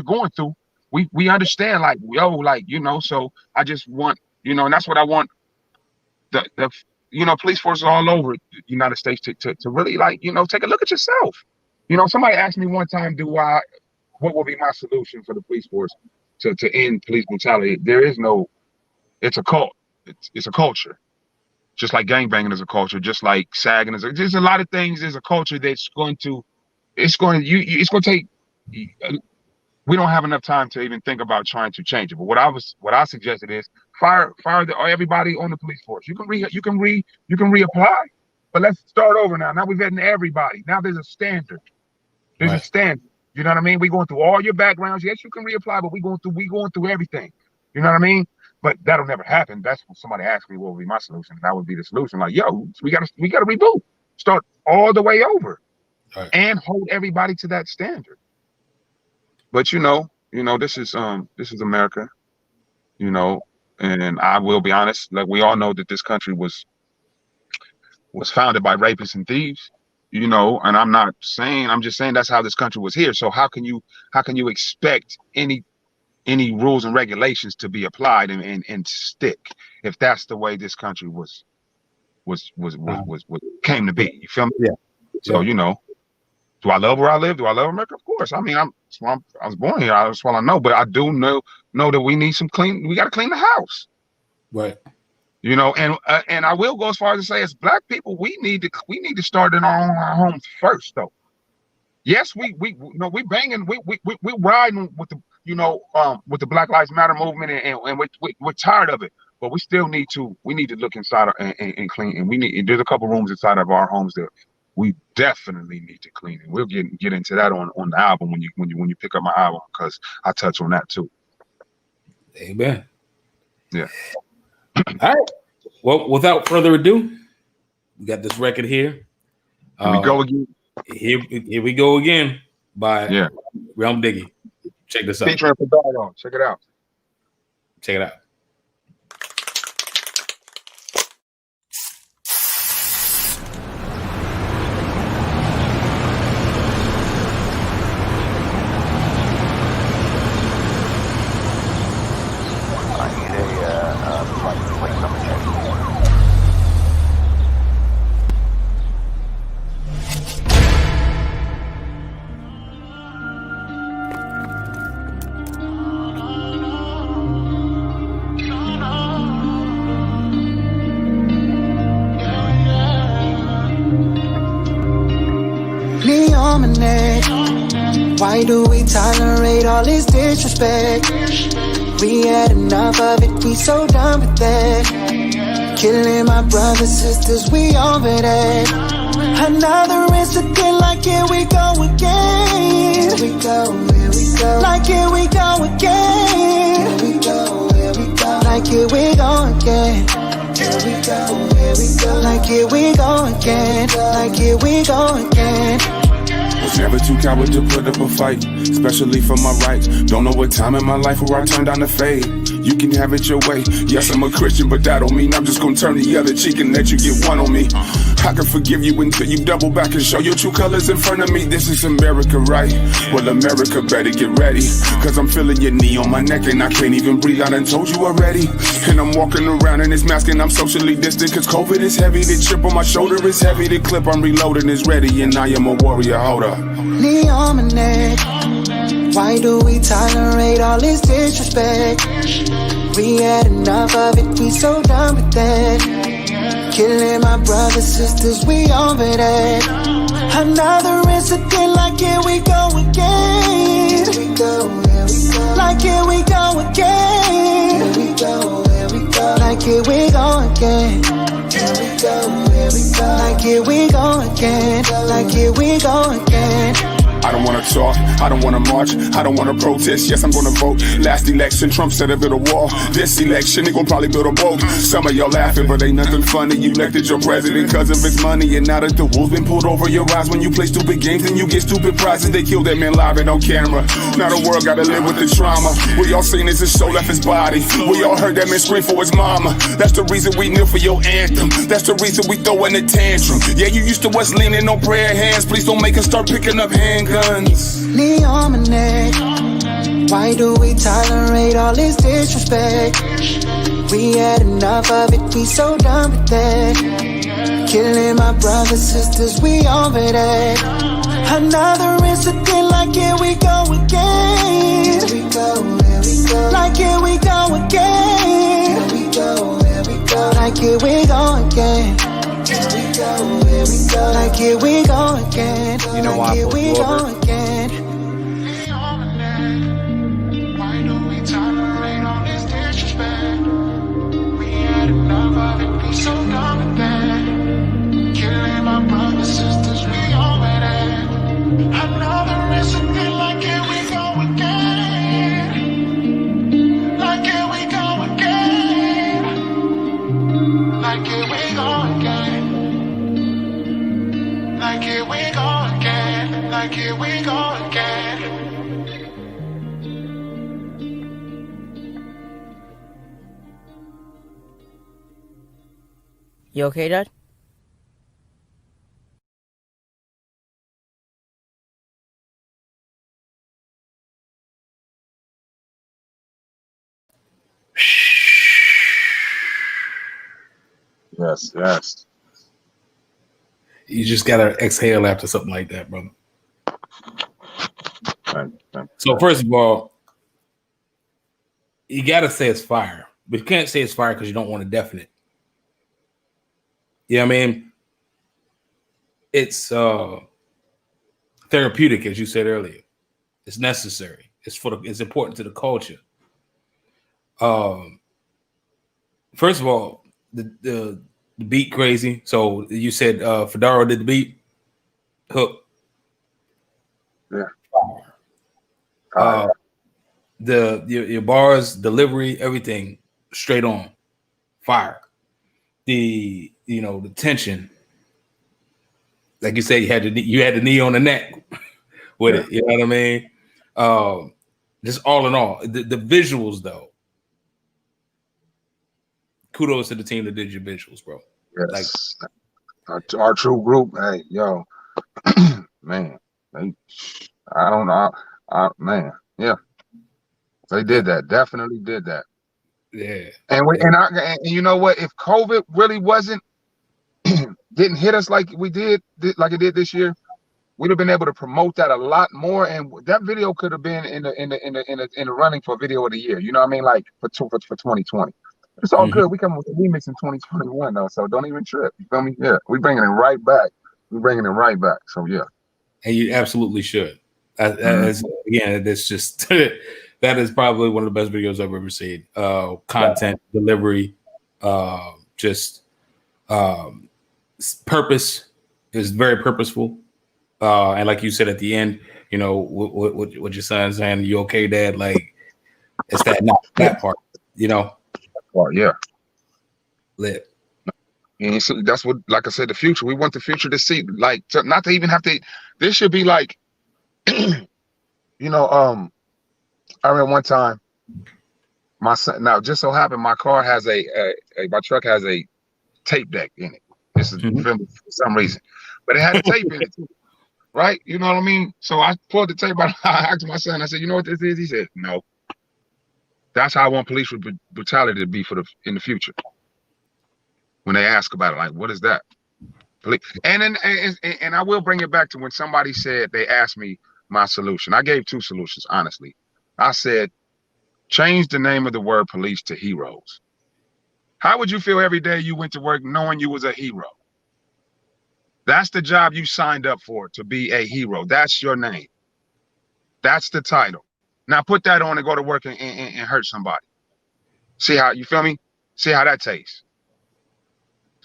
going through. We understand. Like, yo, like, you know. So I just want, you know, and that's what I want. The you know, police forces all over the United States to really, like, you know, take a look at yourself. You know, somebody asked me one time, what will be my solution for the police force to end police brutality? There is no, it's a cult. It's a culture. Just like gangbanging is a culture, just like sagging is there's a lot of things. There's a culture that's going to take, we don't have enough time to even think about trying to change it. But what I suggested is fire everybody on the police force. You can reapply, but let's start over now. Now we're vetting everybody. Now there's a standard. There's a standard. You know what I mean? We're going through all your backgrounds. Yes, you can reapply, but we going through everything. You know what I mean? But that'll never happen. That's when somebody asked me what would be my solution. That would be the solution. Like, yo, we gotta reboot. Start all the way over. And hold everybody to that standard. But you know, this is America, you know, and I will be honest, like, we all know that this country was founded by rapists and thieves, you know, and I'm just saying that's how this country was here. So how can you expect any rules and regulations to be applied and stick if that's the way this country was came to be? You feel me? Yeah. So, you know, do I love where I live? Do I love America? Of course. I mean, I was born here. That's what I know. But I do know that we need we got to clean the house. Right. You know, and I will go as far as to say, as Black people, we need to start in our homes first, though. Yes, we banging, we riding with the, you know, with the Black Lives Matter movement, and we're tired of it. But we still need to look inside and clean. And there's a couple rooms inside of our homes that we definitely need to clean it. We'll get into that on the album when you pick up my album, because I touch on that too. Amen. Yeah. All right. Well, without further ado, we got this record here. Here we go again. Here we go again by Relm Diggie. Check this out. Featuring Producer. Check it out. Check it out. Why do we tolerate all this disrespect? We had enough of it, we so done with that. Killing my brothers, sisters, we over that. Another incident, like here we go again. Here we go, here we go. Like here we go again. Here we go, here we go. Like here we go again. Here we go, here we go. Like here we go again. Like here we go again. Was never too coward to put up a fight, especially for my rights. Don't know what time in my life where I turned down the fade. You can have it your way. Yes, I'm a Christian, but that don't mean I'm just gonna turn the other cheek and let you get one on me. I can forgive you until you double back and show your true colors in front of me. This is America, right? Well, America better get ready, cause I'm feeling your knee on my neck and I can't even breathe. I done told you already. And I'm walking around in this mask and I'm socially distant, cause COVID is heavy. The chip on my shoulder is heavy. The clip I'm reloading is ready, and I am a warrior. Hold up. Knee on my neck. Why do we tolerate all this disrespect? We had enough of it, we so done with that. Killing my brothers, sisters, we over that. Another incident, like here we go again. Here we go, here we go. Like here we go again. Here we go, here we go. Like here we go again. Here we go, here we go. Like here we go again. Like here we go again. I don't wanna talk, I don't wanna march, I don't wanna protest, yes I'm gonna vote. Last election, Trump said to build a wall. This election, they gon' probably build a boat. Some of y'all laughing, but ain't nothing funny. You elected your president cause of his money, and now that the wool's been pulled over your eyes. When you play stupid games and you get stupid prizes, they kill that man live and on camera. Now the world gotta live with the trauma. We all seen as his soul left his body. We all heard that man scream for his mama. That's the reason we kneel for your anthem. That's the reason we throw in a tantrum. Yeah, you used to us leaning on prayer hands. Please don't make us start picking up handguns. Knee on my neck. Why do we tolerate all this disrespect? We had enough of it, we so done with that. Killing my brothers, sisters, we over that. Another incident, like here we go again. Here we go, here we go. Like here we go again. Here we go, here we go. Like here we go again. Here we go, here we go. Like here we go again. You know why? Here we go again. Why do we tolerate all this disrespect? We had enough of it, we so done with that. Killing my brothers, sisters, we over that. Another incident, like here we go again. Like here we go again. Like here we go again. Like here we go again. Like here we go again. You okay, Dad? Yes, yes. You just gotta exhale after something like that, brother. So first of all, you gotta say it's fire, but you can't say it's fire because you don't want to deafen it. Yeah, I mean, it's therapeutic, as you said earlier. It's necessary. It's important to the culture. First of all, the beat crazy. So you said Fedaro did the beat. Hook. Yeah. Your bars, delivery, everything straight on fire. The tension, like you said, you had the knee on the neck with it. You know what I mean? Just all in all, the visuals though. Kudos to the team that did your visuals, bro. Yes. Like our true group, hey, yo, man, I don't know, man, yeah, they did that, definitely did that. Yeah. And you know what? If COVID really wasn't didn't hit us like it did this year, we'd have been able to promote that a lot more, and that video could have been in the running for video of the year. You know what I mean? Like for 2020. It's all good. We come with a remix in 2021 though, so don't even trip. You feel me? Yeah, we bringing it right back. So yeah. And you absolutely should. Again, that's just that is probably one of the best videos I've ever seen. Content delivery, just purpose is very purposeful. And like you said at the end, what your son saying, you okay, Dad? Like it's that part, Well, yeah. Lit. And so that's what, like I said, the future. We want the future to see, like, not to even have to. This should be like, I remember one time, my son. Now, just so happened, my car has my truck has a tape deck in it. This is for some reason, but it had a tape in it too, right? You know what I mean? So I pulled the tape out. I asked my son. I said, "You know what this is?" He said, "No." That's how I want police brutality to be in the future. When they ask about it, like, what is that? And then, and I will bring it back to when somebody said, they asked me my solution. I gave two solutions, honestly. I said, change the name of the word police to heroes. How would you feel every day you went to work knowing you was a hero? That's the job you signed up for, to be a hero. That's your name. That's the title. Now put that on and go to work and hurt somebody. See how, you feel me? See how that tastes.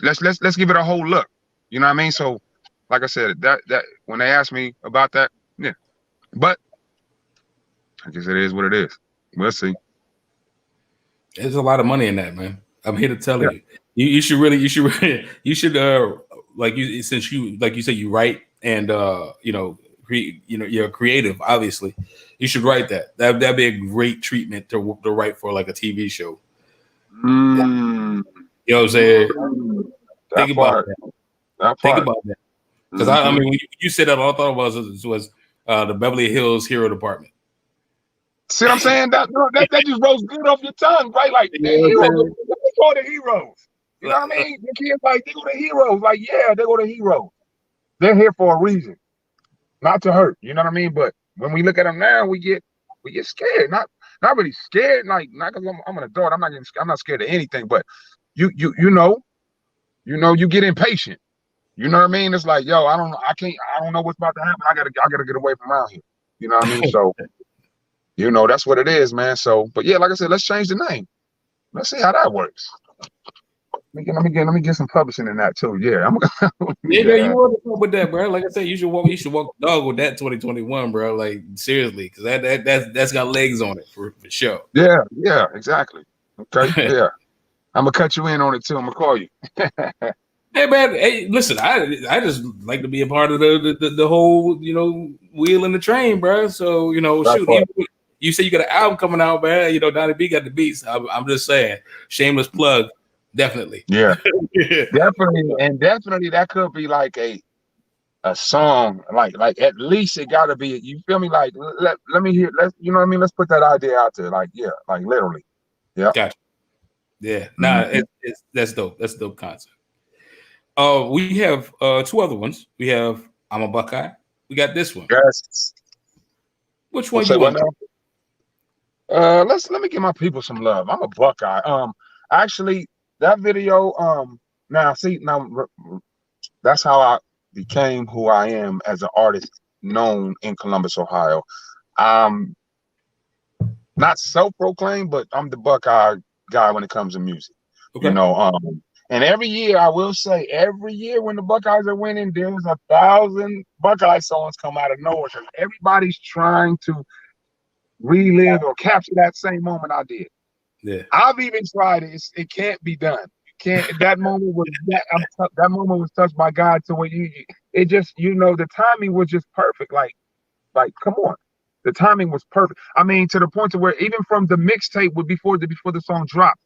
Let's give it a whole look. You know what I mean? So, like I said, that when they asked me about that, yeah. But I guess it is what it is. We'll see. There's a lot of money in that, man. I'm here to tell you. You should like you since you like you said you write and you're creative. Obviously, you should write that. That'd be a great treatment to write for like a TV show. You know what I'm saying? Think about that. Because I mean, when you said that, all I thought was the Beverly Hills Hero Department. See what I'm saying? That just rose good off your tongue, right? Like, the heroes, they go to heroes. You know what I mean? The kids like, they go to heroes. Like, yeah, they go to heroes. They're here for a reason, not to hurt. You know what I mean? But when we look at them now, we get scared. Not really scared. Like, not because I'm an adult. I'm not scared of anything. But you get impatient. You know what I mean? It's like, yo, I don't know what's about to happen. I gotta get away from around here. You know what I mean? So, that's what it is, man. So, but yeah, like I said, let's change the name. Let's see how that works. Let me get some publishing in that too. Yeah, you want to talk with that, bro? Like I said, you should walk the dog with that 2021, bro. Like seriously, because that's got legs on it for sure. Yeah, exactly. Okay, yeah. I'm gonna cut you in on it too. I'm gonna call you. Hey man, hey, listen, I just like to be a part of the whole wheel in the train, bro. So you say you got an album coming out, man. Donnie B got the beats. I'm just saying, shameless plug, definitely. Yeah, definitely that could be like a song, like at least it gotta be. You feel me? Like let me hear. You know what I mean? Let's put that idea out there. Like like literally. Yeah. Gotcha. Yeah. That's dope. That's a dope concept. We have two other ones. We have I'm a Buckeye. We got this one. Yes. Which one you want? Let me give my people some love. I'm a Buckeye. Actually, that video. Now that's how I became who I am as an artist known in Columbus, Ohio. Not self-proclaimed, but I'm the Buckeye guy when it comes to music. Okay. And every year, I will say, every year when the Buckeyes are winning, there's 1,000 Buckeye songs come out of nowhere. So everybody's trying to relive or capture that same moment I did. Yeah. I've even tried it. It can't be done. You can't. That moment was that moment was touched by God. So when it just, the timing was just perfect. Like come on, the timing was perfect. I mean, to the point to where even from the mixtape before the song dropped,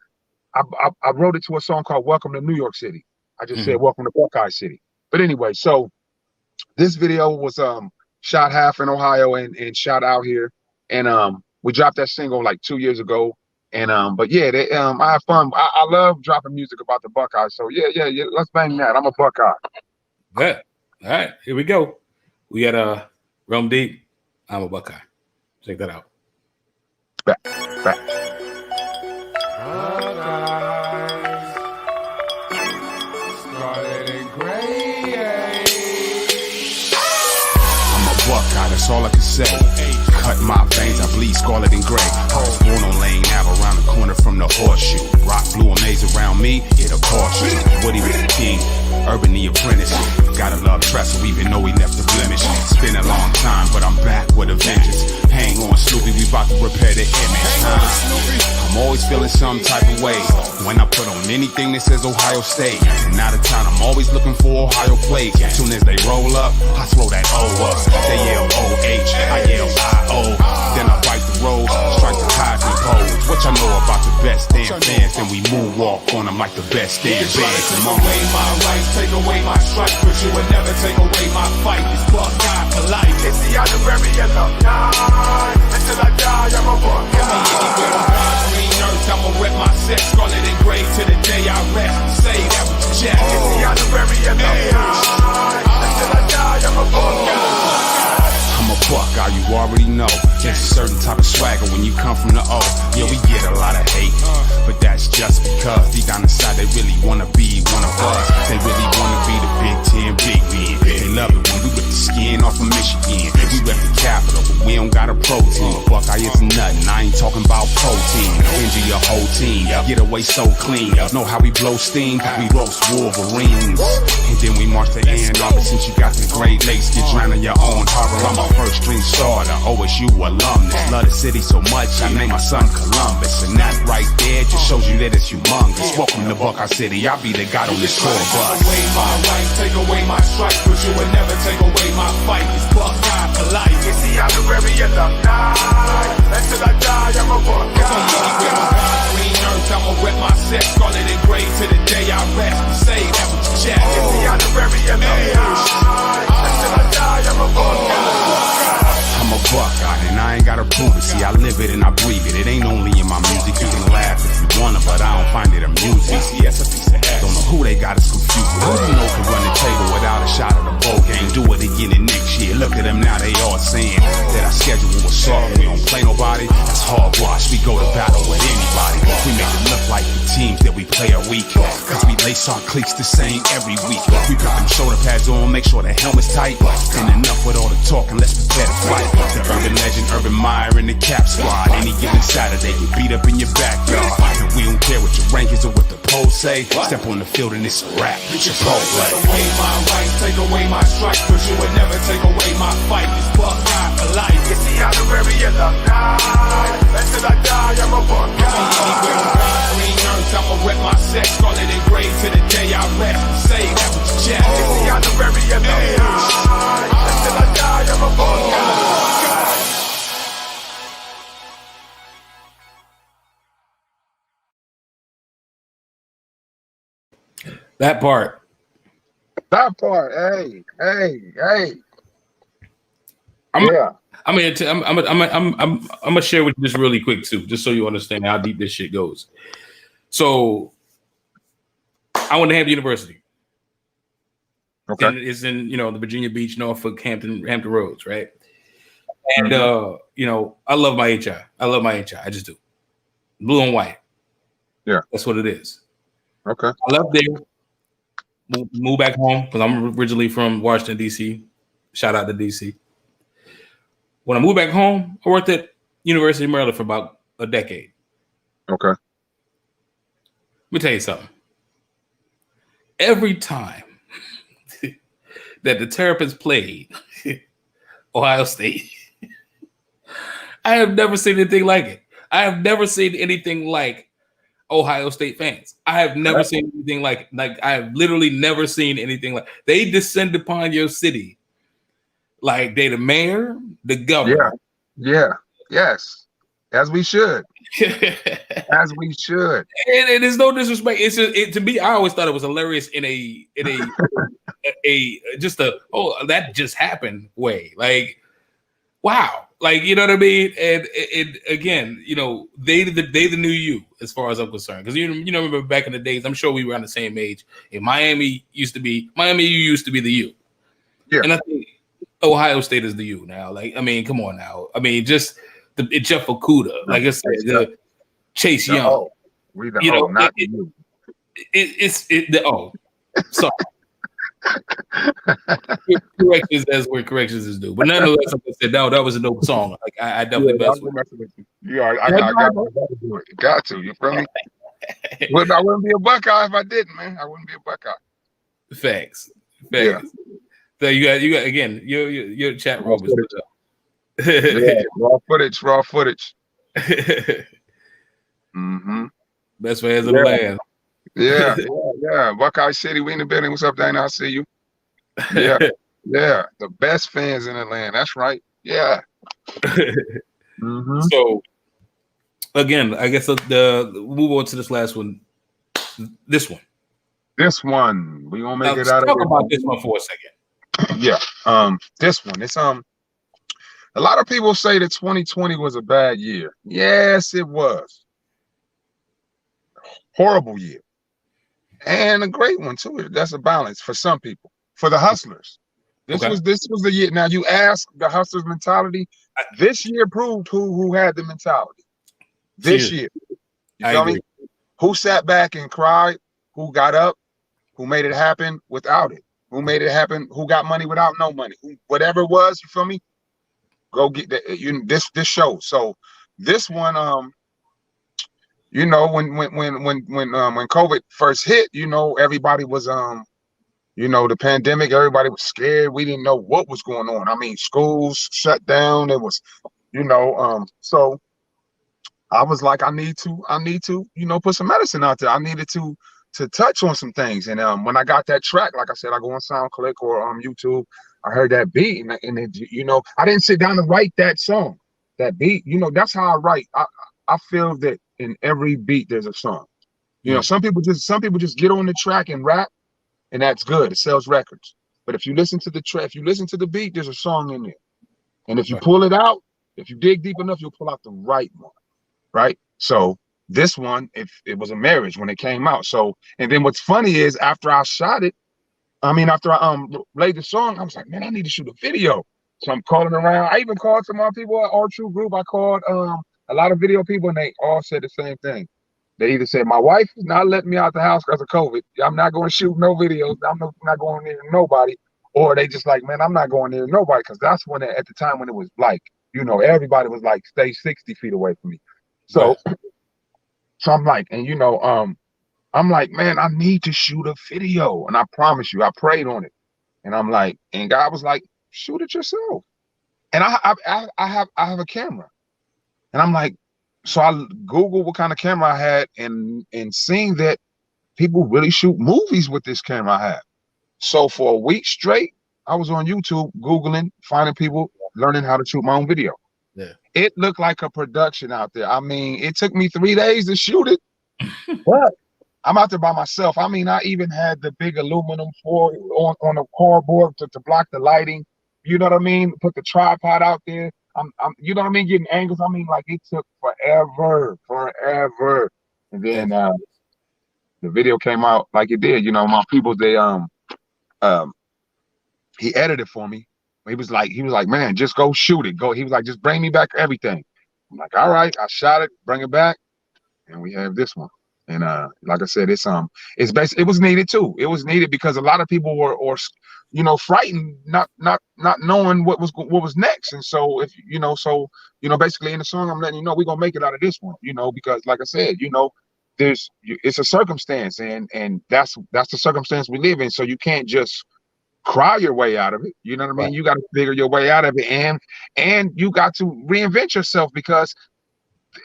I wrote it to a song called "Welcome to New York City." I just said "Welcome to Buckeye City." But anyway, so this video was shot half in Ohio and shot out here, and we dropped that single like 2 years ago. And but yeah, I have fun. I love dropping music about the Buckeyes. So yeah, let's bang that. I'm a Buckeye. Good. All right, here we go. We got Relm Diggie. I'm a Buckeye. Check that out. Back. Buckeye, that's all I can say. Cut my veins, I bleed scarlet and gray. I was born on Lane Ave, around the corner from the horseshoe. Rock blue amaze around me, it'll cost you. Woody was the king, Urban the apprentice. Gotta love Trestle, even though he left the blemish. It's been a long time, but I'm back with a vengeance. Hang on, Snoopy, we about to repair the image. I'm always feeling some type of way when I put on anything that says Ohio State. And out of town, I'm always looking for Ohio plates. As soon as they roll up, I throw that O up. They yell O-H, I yell I-O. Then I bite the road, strike the highs and poles. What y'all know about the best damn fans? Then we moonwalk on them like the best damn fans. Take away my rights, take away my stripes, but you would never take away my fight. It's Buckeye for life. It's the honorary alumni. Until I die, I'm a Buckeye. I'ma rep my set, scarlet and gray to the day I rest. Say that with your chest. It's the honorary alumni. Until I die, I'm a Buckeye. I'm a Buckeye, you already know. There's a certain type of swagger when you come from the O. Yeah, we get a lot of hate, but that's just because deep down inside they really wanna be one of us. They really wanna be the Big Ten big men. They love it when we rip the skin off of Michigan. We rep the capital, but we don't got a protein. Buckeye is nothing, I ain't talking about protein. Injure your whole team, get away so clean. Know how we blow steam, we roast Wolverines. And then we march to Ann Arbor. Since you got the Great Lakes, get drowned in your own harbor. I'm a first string starter, OSU alumnus. Love the city so much, I named my son Columbus. And that right there just shows you that it's humongous. Welcome to Buckeye City, I'll be the god on this tour bus. Take away my rights, take away my stripes, but you would never take away my fight. It's Buckeye for life. It's the honorary alumni. Until I die, I'm a Buckeye. Green earth, I'ma rep my set, scarlet and gray to the day I rest. Say that with your chest. It's the honorary alumni. Until I die, I'm a Buckeye. I'm a Buckeye, and I ain't gotta prove it. See, I live it and I breathe it. It ain't only in my music. You can laugh if you wanna, but I don't find it amusing. Don't know who they got us confused. Who you know can run the table without a shot of the bowl game? Do it again in next year. Look at them now, they all saying that our schedule was soft. We don't play nobody. That's hogwash. We go to battle with anybody. We make it look like the teams that we play are weak. Cause we lace our cleats the same every week. We put them shoulder pads on, make sure the helmet's tight. And enough with all the talking, let's prepare to fight. The urban legend, Urban Meyer, and the Cap Squad. Any given Saturday, get beat up in your backyard. And we don't care what your rank is or what the polls say. Step on the field and it's a rap. Chipotle. Take away my rights, take away my stripes, but you would never take away my fight. It's Buckeye for life. It's the honorary alumni. Until I die, I'm a Buckeye. Green earth, I'ma rep my set, scarlet and gray to the day I rest. Say that with your chest. It's the honorary alumni. Until I die, I'm a Buckeye. That part. Hey. I'm gonna share with you this really quick too, just so you understand how deep this shit goes. So, I went to Hampton University. Okay. And it's in the Virginia Beach, Norfolk, Hampton Roads, right? And I love my HI. I just do. Blue and white. Yeah, that's what it is. Okay. I left there. Moved back home because I'm originally from Washington, D.C. Shout out to D.C. When I moved back home, I worked at University of Maryland for about a decade. Okay. Let me tell you something. every time that the Terrapins played Ohio State, I have never seen anything like it. I have never seen anything like Ohio State fans. I have never seen anything like I have literally never seen anything like. They descend upon your city like they the mayor, the governor. Yeah. Yes. As we should. As we should. And it is no disrespect. It's just to me. I always thought it was hilarious in a that just happened way. Like, wow. Like, you know what I mean? And again, you know, they the new you as far as I'm concerned. Because you remember back in the days, I'm sure we were on the same age. And Miami U used to be the U. Yeah. And I think Ohio State is the U now. Like, I mean, come on now. I mean, just Jeff Okuda, like I said, Chase Young. We the O, not the U. Sorry. Corrections as where corrections is due, but nonetheless, like I said, no, that was a dope song. Like I definitely messed with you. Yeah, I got to do it. Got to. You feel me? I wouldn't be a Buckeye if I didn't, man. I wouldn't be a Buckeye. Facts. Yeah. So you got again. Your chat room is yeah, raw footage. Mm-hmm. Best fans of the land. Yeah. Buckeye City, we in the building. What's up, Dana? I see you. Yeah. Yeah. The best fans in the land. That's right. Yeah. Mm-hmm. So again, I guess we'll move on to this last one. This one. We gonna make it out of talk about this one for a second. Yeah. This one. It's a lot of people say that 2020 was a bad year. Yes, it was. Horrible year. And a great one too. That's a balance for some people. For the hustlers. This was the year. Now you ask the hustlers mentality. This year proved who had the mentality. This year. You feel me? Who sat back and cried? Who got up? Who made it happen without it? Who made it happen? Who got money without no money? Whatever it was, you feel me? Go get that. This show. So this one, you know, when COVID first hit, you know, everybody was you know, the pandemic, everybody was scared. We didn't know what was going on. I mean, schools shut down. It was, you know, so I was like, I need to, you know, put some medicine out there. I needed to touch on some things. And when I got that track, like I said, I go on SoundClick or YouTube. I heard that beat, and it, you know, I didn't sit down and write that song, that beat. You know, that's how I write. I feel that in every beat there's a song. You know, some people just get on the track and rap, and that's good. It sells records. But if you listen to the track, if you listen to the beat, there's a song in there. And if you pull it out, if you dig deep enough, you'll pull out the right one, right? So this one, it was a marriage when it came out. So, and then what's funny is after I shot it, after I laid the song, I was like, man, I need to shoot a video. So I'm calling around. I even called some more people at our True Group. I called a lot of video people, and they all said the same thing. They either said, my wife is not letting me out the house because of COVID. I'm not going to shoot no videos. I'm not going near nobody. Or they just like, man, I'm not going near nobody, because that's when at the time when it was like, you know, everybody was like, stay 60 feet away from me. So, so I'm like, and you know, I'm like, man, I need to shoot a video. And I promise you, I prayed on it. And I'm like, and God was like, shoot it yourself. And I have a camera. And I'm like, so I Googled what kind of camera I had, and seeing that people really shoot movies with this camera I have. So for a week straight, I was on YouTube Googling, finding people, learning how to shoot my own video. Yeah. It looked like a production out there. I mean, it took me 3 days to shoot it, but I'm out there by myself. I mean, I even had the big aluminum foil on the cardboard to block the lighting. You know what I mean? Put the tripod out there. I'm you know what I mean? Getting angles. I mean, like, it took forever. And then the video came out like it did. You know, my people, they he edited for me. He was like, man, just go shoot it. Go. He was like, just bring me back everything. I'm like, all right. I shot it, bring it back, and we have this one. And like I said, it's basically, it was needed too. It was needed because a lot of people were you know, frightened, not knowing what was next. And so if basically in the song, I'm letting you know we're gonna make it out of this one, you know, because like I said, you know, it's a circumstance, and that's the circumstance we live in. So you can't just cry your way out of it. You know what I mean? Right. You got to figure your way out of it, and you got to reinvent yourself, because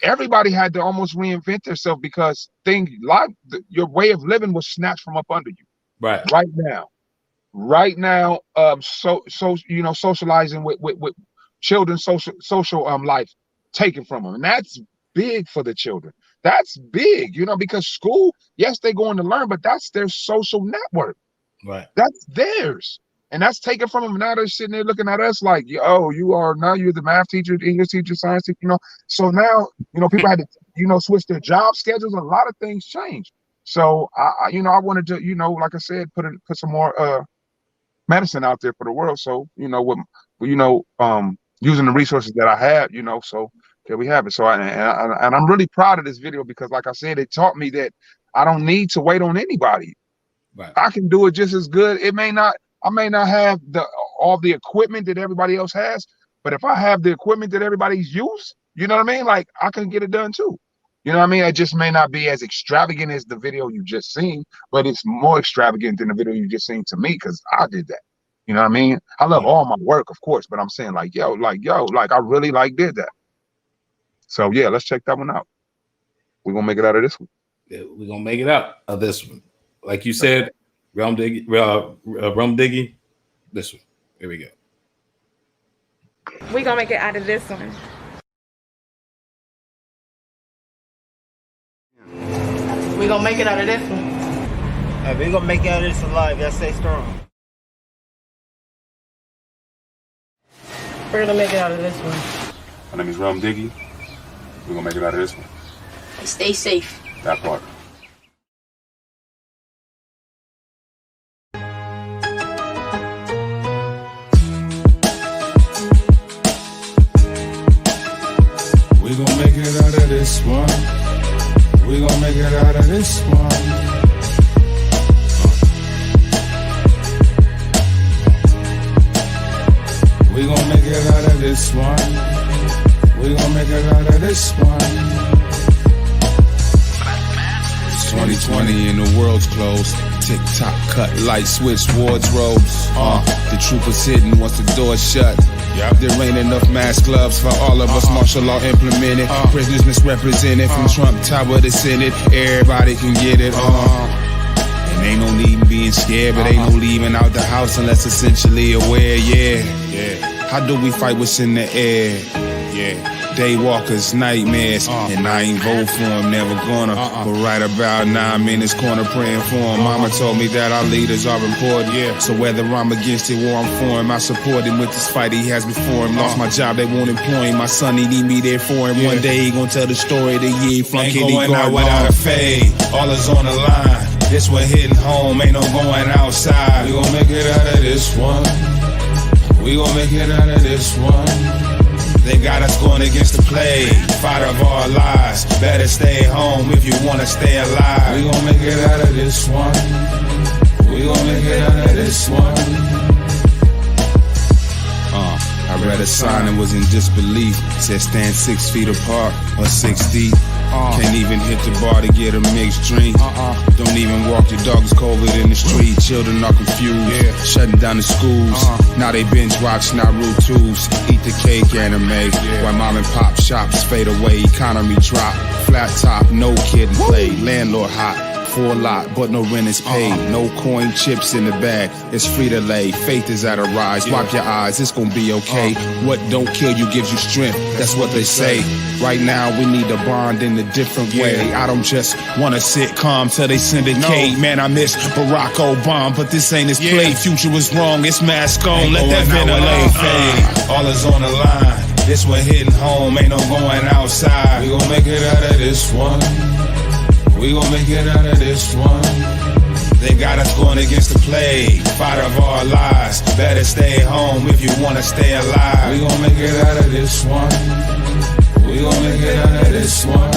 everybody had to almost reinvent themselves, because your way of living was snatched from up under you. Right now, socializing with children's social life taken from them, and that's big for the children. That's big, because school, yes, they're going to learn, but that's their social network. Right. That's theirs, and that's taken from them. Now they're sitting there looking at us like, you're the math teacher, English teacher, science teacher, So now, people had to, switch their job schedules. A lot of things change. So I wanted to, like I said, put some more medicine out there for the world. So, using the resources that I had, so there we have it. So I'm really proud of this video, because like I said, it taught me that I don't need to wait on anybody. Right. I can do it just as good. I may not have all the equipment that everybody else has, but if I have the equipment that everybody's used, you know what I mean? Like, I can get it done too. You know what I mean? It just may not be as extravagant as the video you just seen, but it's more extravagant than the video you just seen to me, because I did that. You know what I mean? I love all my work, of course, but I'm saying like I really did that. So yeah, let's check that one out. We're gonna make it out of this one. Yeah, we're gonna make it out of this one. Like you said, Relm Diggie, this one. Here we go. We're gonna make it out of this one. We're gonna make it out of this one. Hey, we're gonna make it out of this alive. Y'all stay strong. We're gonna make it out of this one. My name is Relm Diggie. We're gonna make it out of this one. Stay safe. That part. We gon' make it out of this one. We gon' make it out of this one. We gon' make it out of this one. We gon' make it out of this one. It's 2020 and the world's closed. Tick-tock, cut, light switch, wardrobes. The troopers hitting once the door's shut. There ain't enough mass gloves for all of us. Martial law implemented. Prisoners misrepresented from Trump Tower to Senate. Everybody can get it. And ain't no need in being scared, but ain't no leaving out the house unless essentially aware. How do we fight what's in the air? Daywalkers, nightmares, and I ain't vote for him, never gonna. But right about now, I'm in this corner praying for him. Mama told me that our leaders are important. So whether I'm against it or I'm for him, I support him with this fight he has before him. Lost my job, they won't employ him. My son, he need me there for him. One day he gon' tell the story that he ain't flunk it. Ain't going out without a fade. All is on the line. This one hitting home, ain't no going outside. We gon' make it out of this one. We gon' make it out of this one. They got us going against the plague, fight of our lives. Better stay home if you wanna stay alive. We gon' make it out of this one. We gon' make it out of this one. I read a sign and was in disbelief. Said stand 6 feet apart or 6 deep. Can't even hit the bar to get a mixed drink. Don't even walk your dog, it's COVID in the street. Children are confused, shutting down the schools. Now they binge watch Naruto's. Eat the cake anime. While mom and pop shops fade away, economy drop. Flat top, no kid and play. Landlord hot. For a lot, but no rent is paid. No coin chips in the bag. It's free to lay. Faith is at a rise. Wipe your eyes, it's gonna be okay. What don't kill you gives you strength. That's what they say. Right now, we need to bond in a different way. I don't just wanna sit calm till they syndicate. Man, I miss Barack Obama, but this ain't his play. Future was wrong, it's mask on. Let that ventilate fade. All is on the line. This one hitting home, ain't no going outside. We gon' make it out of this one. We gon' make it out of this one. They got us going against the plague, fight of our lives. Better stay home if you wanna stay alive. We gon' make it out of this one. We gon' make it out of this one.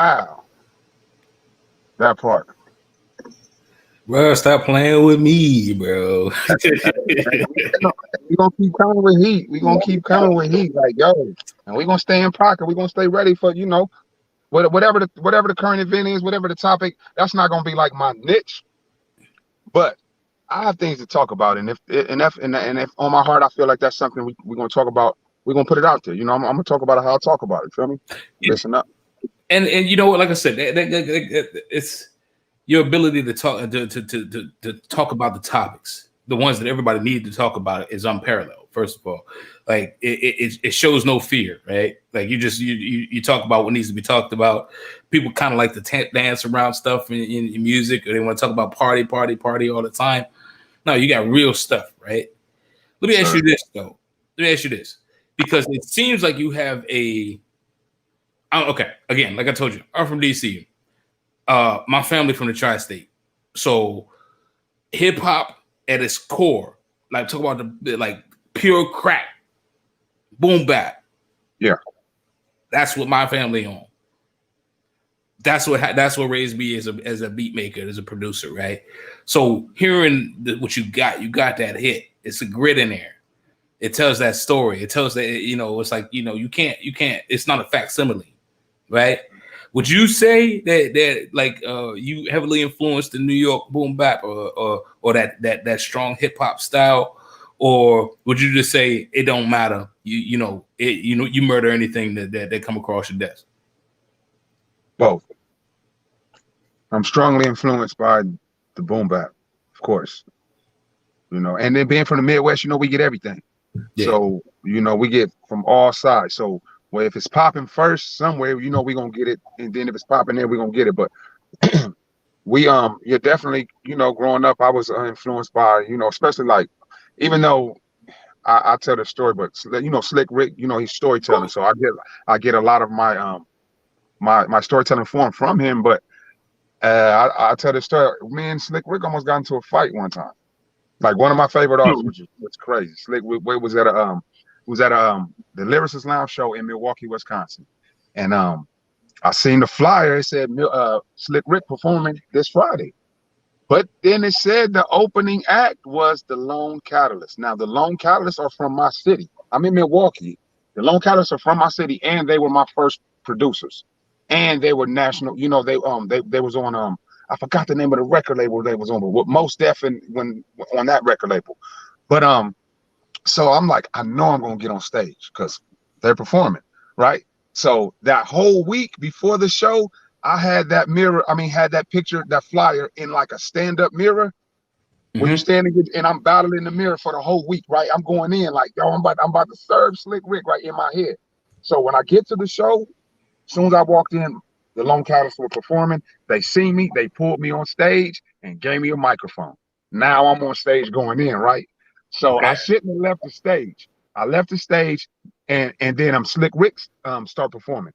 Wow. That part. Bro, stop playing with me, bro. We gonna keep coming with heat. We gonna keep coming with heat. Like, yo, and we gonna stay in pocket. We gonna stay ready for, you know, whatever the current event is, whatever the topic. That's not gonna be like my niche, but I have things to talk about. And if on my heart I feel like that's something we're gonna talk about, we're gonna put it out there. You know, I'm gonna talk about it how I talk about it. Feel me? Listen up. And you know what? Like I said, it's your ability to talk about the topics, the ones that everybody needs to talk about, is unparalleled. First of all, like it shows no fear, right? Like you talk about what needs to be talked about. People kind of like to dance around stuff in music, or they want to talk about party all the time. No, you got real stuff, right? Let me ask you this though. Let me ask you this, because it seems like you have okay, again, like I told you, I'm from DC. My family from the tri-state. So hip hop at its core, like talk about the like pure crack, boom bap. Yeah. That's what my family on. That's what raised me as a beat maker, as a producer, right? So hearing what you got that hit. It's a grit in there. It tells that story. It tells that, you know, it's like, you know, you can't, it's not a facsimile, right? Would you say that like you heavily influenced the New York boom bap or that strong hip hop style, or would you just say it don't matter? You murder anything that come across your desk? Both. I'm strongly influenced by the boom bap, of course. You know, and then being from the Midwest, you know, we get everything. Yeah. So, you know, we get from all sides. So, well, if it's popping first somewhere, you know, we're gonna get it. And then if it's popping there, we're gonna get it. But you're definitely, you know, growing up, I was influenced by, you know, especially like, even though I tell the story, but you know, Slick Rick, you know, he's storytelling. So I get a lot of my my storytelling form from him. But I tell the story. Me and Slick Rick almost got into a fight one time. Like one of my favorite artists, which is crazy. Slick was at the Lyricist Lounge show in Milwaukee, Wisconsin, and I seen the flyer. It said Slick Rick performing this Friday, but then it said the opening act was the Lone Catalyst. Now the Lone Catalysts are from my city. I'm in Milwaukee. The Lone Catalysts are from my city, and they were my first producers, and they were national. You know, they was on I forgot the name of the record label they was on, but Most Def when on that record label. But so I'm like, I know I'm gonna get on stage because they're performing, right? So that whole week before the show, I had that had that picture, that flyer in like a stand-up mirror. When you standing and I'm battling the mirror for the whole week, right? I'm going in like, yo, I'm about to serve Slick Rick right in my head. So when I get to the show, as soon as I walked in, the Lone Catalysts were performing. They seen me, they pulled me on stage and gave me a microphone. Now I'm on stage going in, right? So I shouldn't have left the stage. I left the stage and then Slick Rick start performing.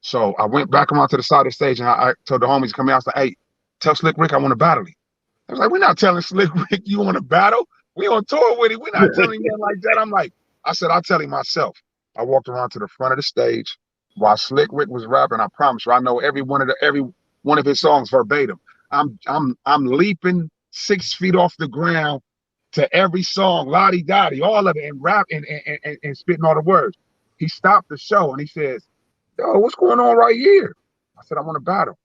So I went back around to the side of the stage and I told the homies to come out. I was like, hey, tell Slick Rick I want to battle him. I was like, we're not telling Slick Rick you want to battle. We on tour with him. We're not telling him like that. I said, I'll tell him myself. I walked around to the front of the stage while Slick Rick was rapping. I promise you, I know every one of his songs verbatim. I'm leaping 6 feet off the ground to every song, lottie dottie, all of it, and rap and spitting all the words. He stopped the show and he says, yo, what's going on right here? I said, I want to battle.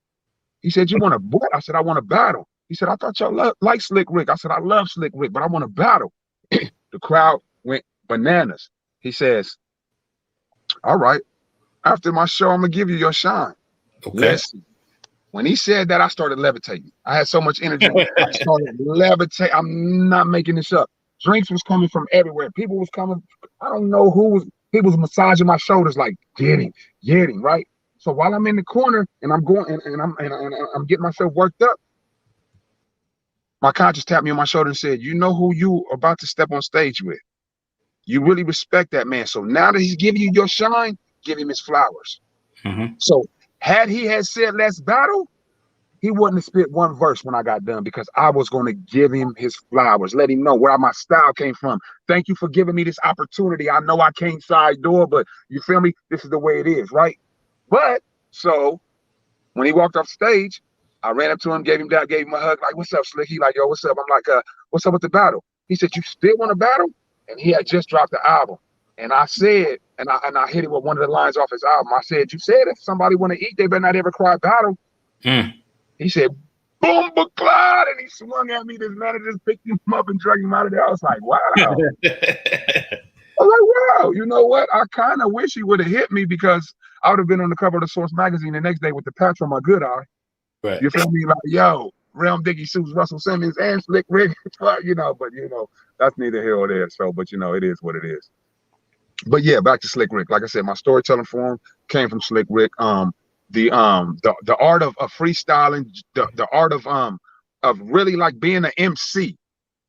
He said, you want to what? I said, I want to battle. He said, I thought y'all like Slick Rick. I said, I love Slick Rick, but I want to battle. The crowd went bananas. He says, all right, after my show, I'm going to give you your shine. Okay. Listen, when he said that, I started levitating. I had so much energy. I started levitating. I'm not making this up. Drinks was coming from everywhere. People was coming. I don't know who was. People was massaging my shoulders like, get him, right? So while I'm in the corner and I'm going and I'm getting myself worked up, my conscience tapped me on my shoulder and said, you know who you about to step on stage with? You really respect that man. So now that he's giving you your shine, give him his flowers. So had he said, let's battle, he wouldn't have spit one verse when I got done because I was going to give him his flowers, let him know where my style came from. Thank you for giving me this opportunity. I know I came side door, but you feel me? This is the way it is, right? But so When he walked off stage, I ran up to him, gave him a hug, like, "What's up, Slick?" He like, "Yo, what's up?" I'm like, "What's up with the battle?" He said, "You still want to battle?" And he had just dropped the album. And I said, and I hit it with one of the lines off his album. I said, "You said if somebody want to eat, they better not ever cry battle." He said, "Boom, Clyde," and he swung at me. This manager just picked him up and dragged him out of there. I was like, wow. I was like, wow, you know what? I kind of wish he would have hit me, because I would have been on the cover of the Source magazine the next day with the patch on my good eye. Right. You feel me? Like, yo, Relm Diggie sues Russell Simmons and Slick Rick. You know, but you know, that's neither here or there. So, but you know, it is what it is. But yeah, back to Slick Rick. Like I said, my storytelling form came from Slick Rick. The art of freestyling, the art of really like being an MC,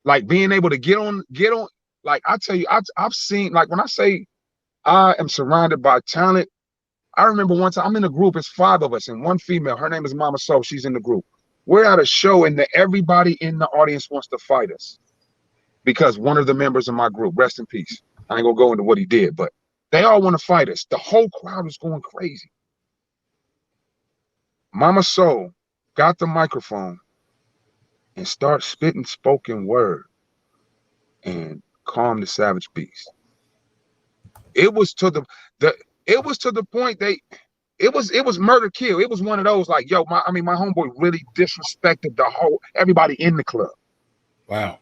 like being able to get on. Like I tell you, I've seen, like when I say I am surrounded by talent. I remember one time I'm in a group. It's 5 of us and 1 female. Her name is Mama Soul. She's in the group. We're at a show and everybody in the audience wants to fight us because one of the members of my group, rest in peace, I ain't gonna go into what he did, but they all want to fight us. The whole crowd is going crazy. Mama Soul got the microphone and start spitting spoken word and calm the savage beast. It was to the point it was murder kill. It was one of those like, yo, my homeboy really disrespected everybody in the club. Wow.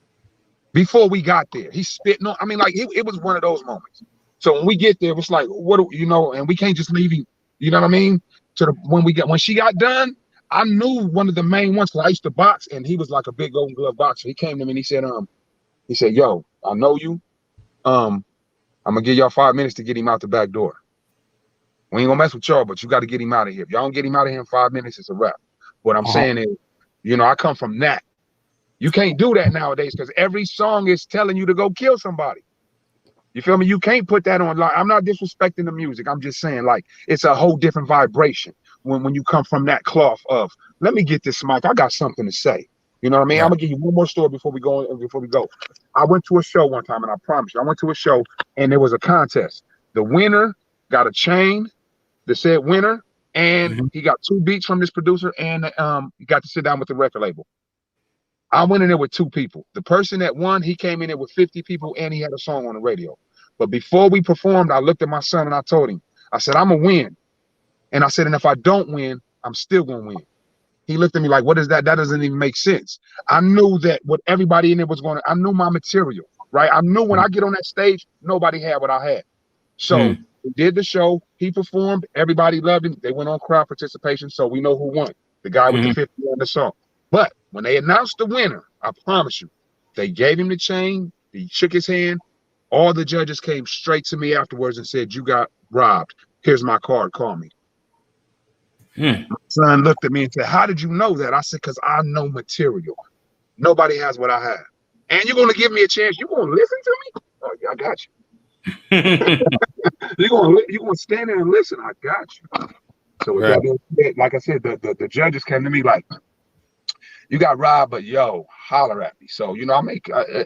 Before we got there, he spit. No, I mean, like it was one of those moments. So when we get there, it's like, what do you know? And we can't just leave him. You know what I mean? When she got done, I knew one of the main ones because I used to box, and he was like a big Golden Glove boxer. He came to me and he said, "Yo, I know you. I'm gonna give y'all 5 minutes to get him out the back door. We ain't gonna mess with y'all, but you got to get him out of here. If y'all don't get him out of here in 5 minutes, it's a wrap." What I'm saying is, you know, I come from that. You can't do that nowadays because every song is telling you to go kill somebody. You feel me? You can't put that on. Like, I'm not disrespecting the music. I'm just saying, like, it's a whole different vibration when you come from that cloth of, let me get this mic. I got something to say. You know what I mean? Right. I'm gonna give you one more story before we go. I went to a show one time, and I promise you, I went to a show and there was a contest. The winner got a chain that said winner, and he got 2 beats from this producer, and he got to sit down with the record label. I went in there with 2 people. The person that won, he came in there with 50 people, and he had a song on the radio. But before we performed, I looked at my son and I told him, I said, I'm gonna win. And I said, and if I don't win, I'm still gonna win. He looked at me like, what is that? That doesn't even make sense. I knew that what everybody in there was going to, I knew my material, right? I knew when I get on that stage, nobody had what I had. So we did the show, he performed, everybody loved him. They went on crowd participation, so we know who won. The guy with the 50 on the song. But when they announced the winner, I promise you, they gave him the chain, he shook his hand. All the judges came straight to me afterwards and said, you got robbed. Here's my card, call me. My son looked at me and said, how did you know that? I said, because I know material. Nobody has what I have. And you're going to give me a chance? You're going to listen to me? Oh, yeah, I got you. You're going to stand there and listen? I got you. So with that being said, like I said, the judges came to me like, you got robbed, but yo, holler at me. So, you know,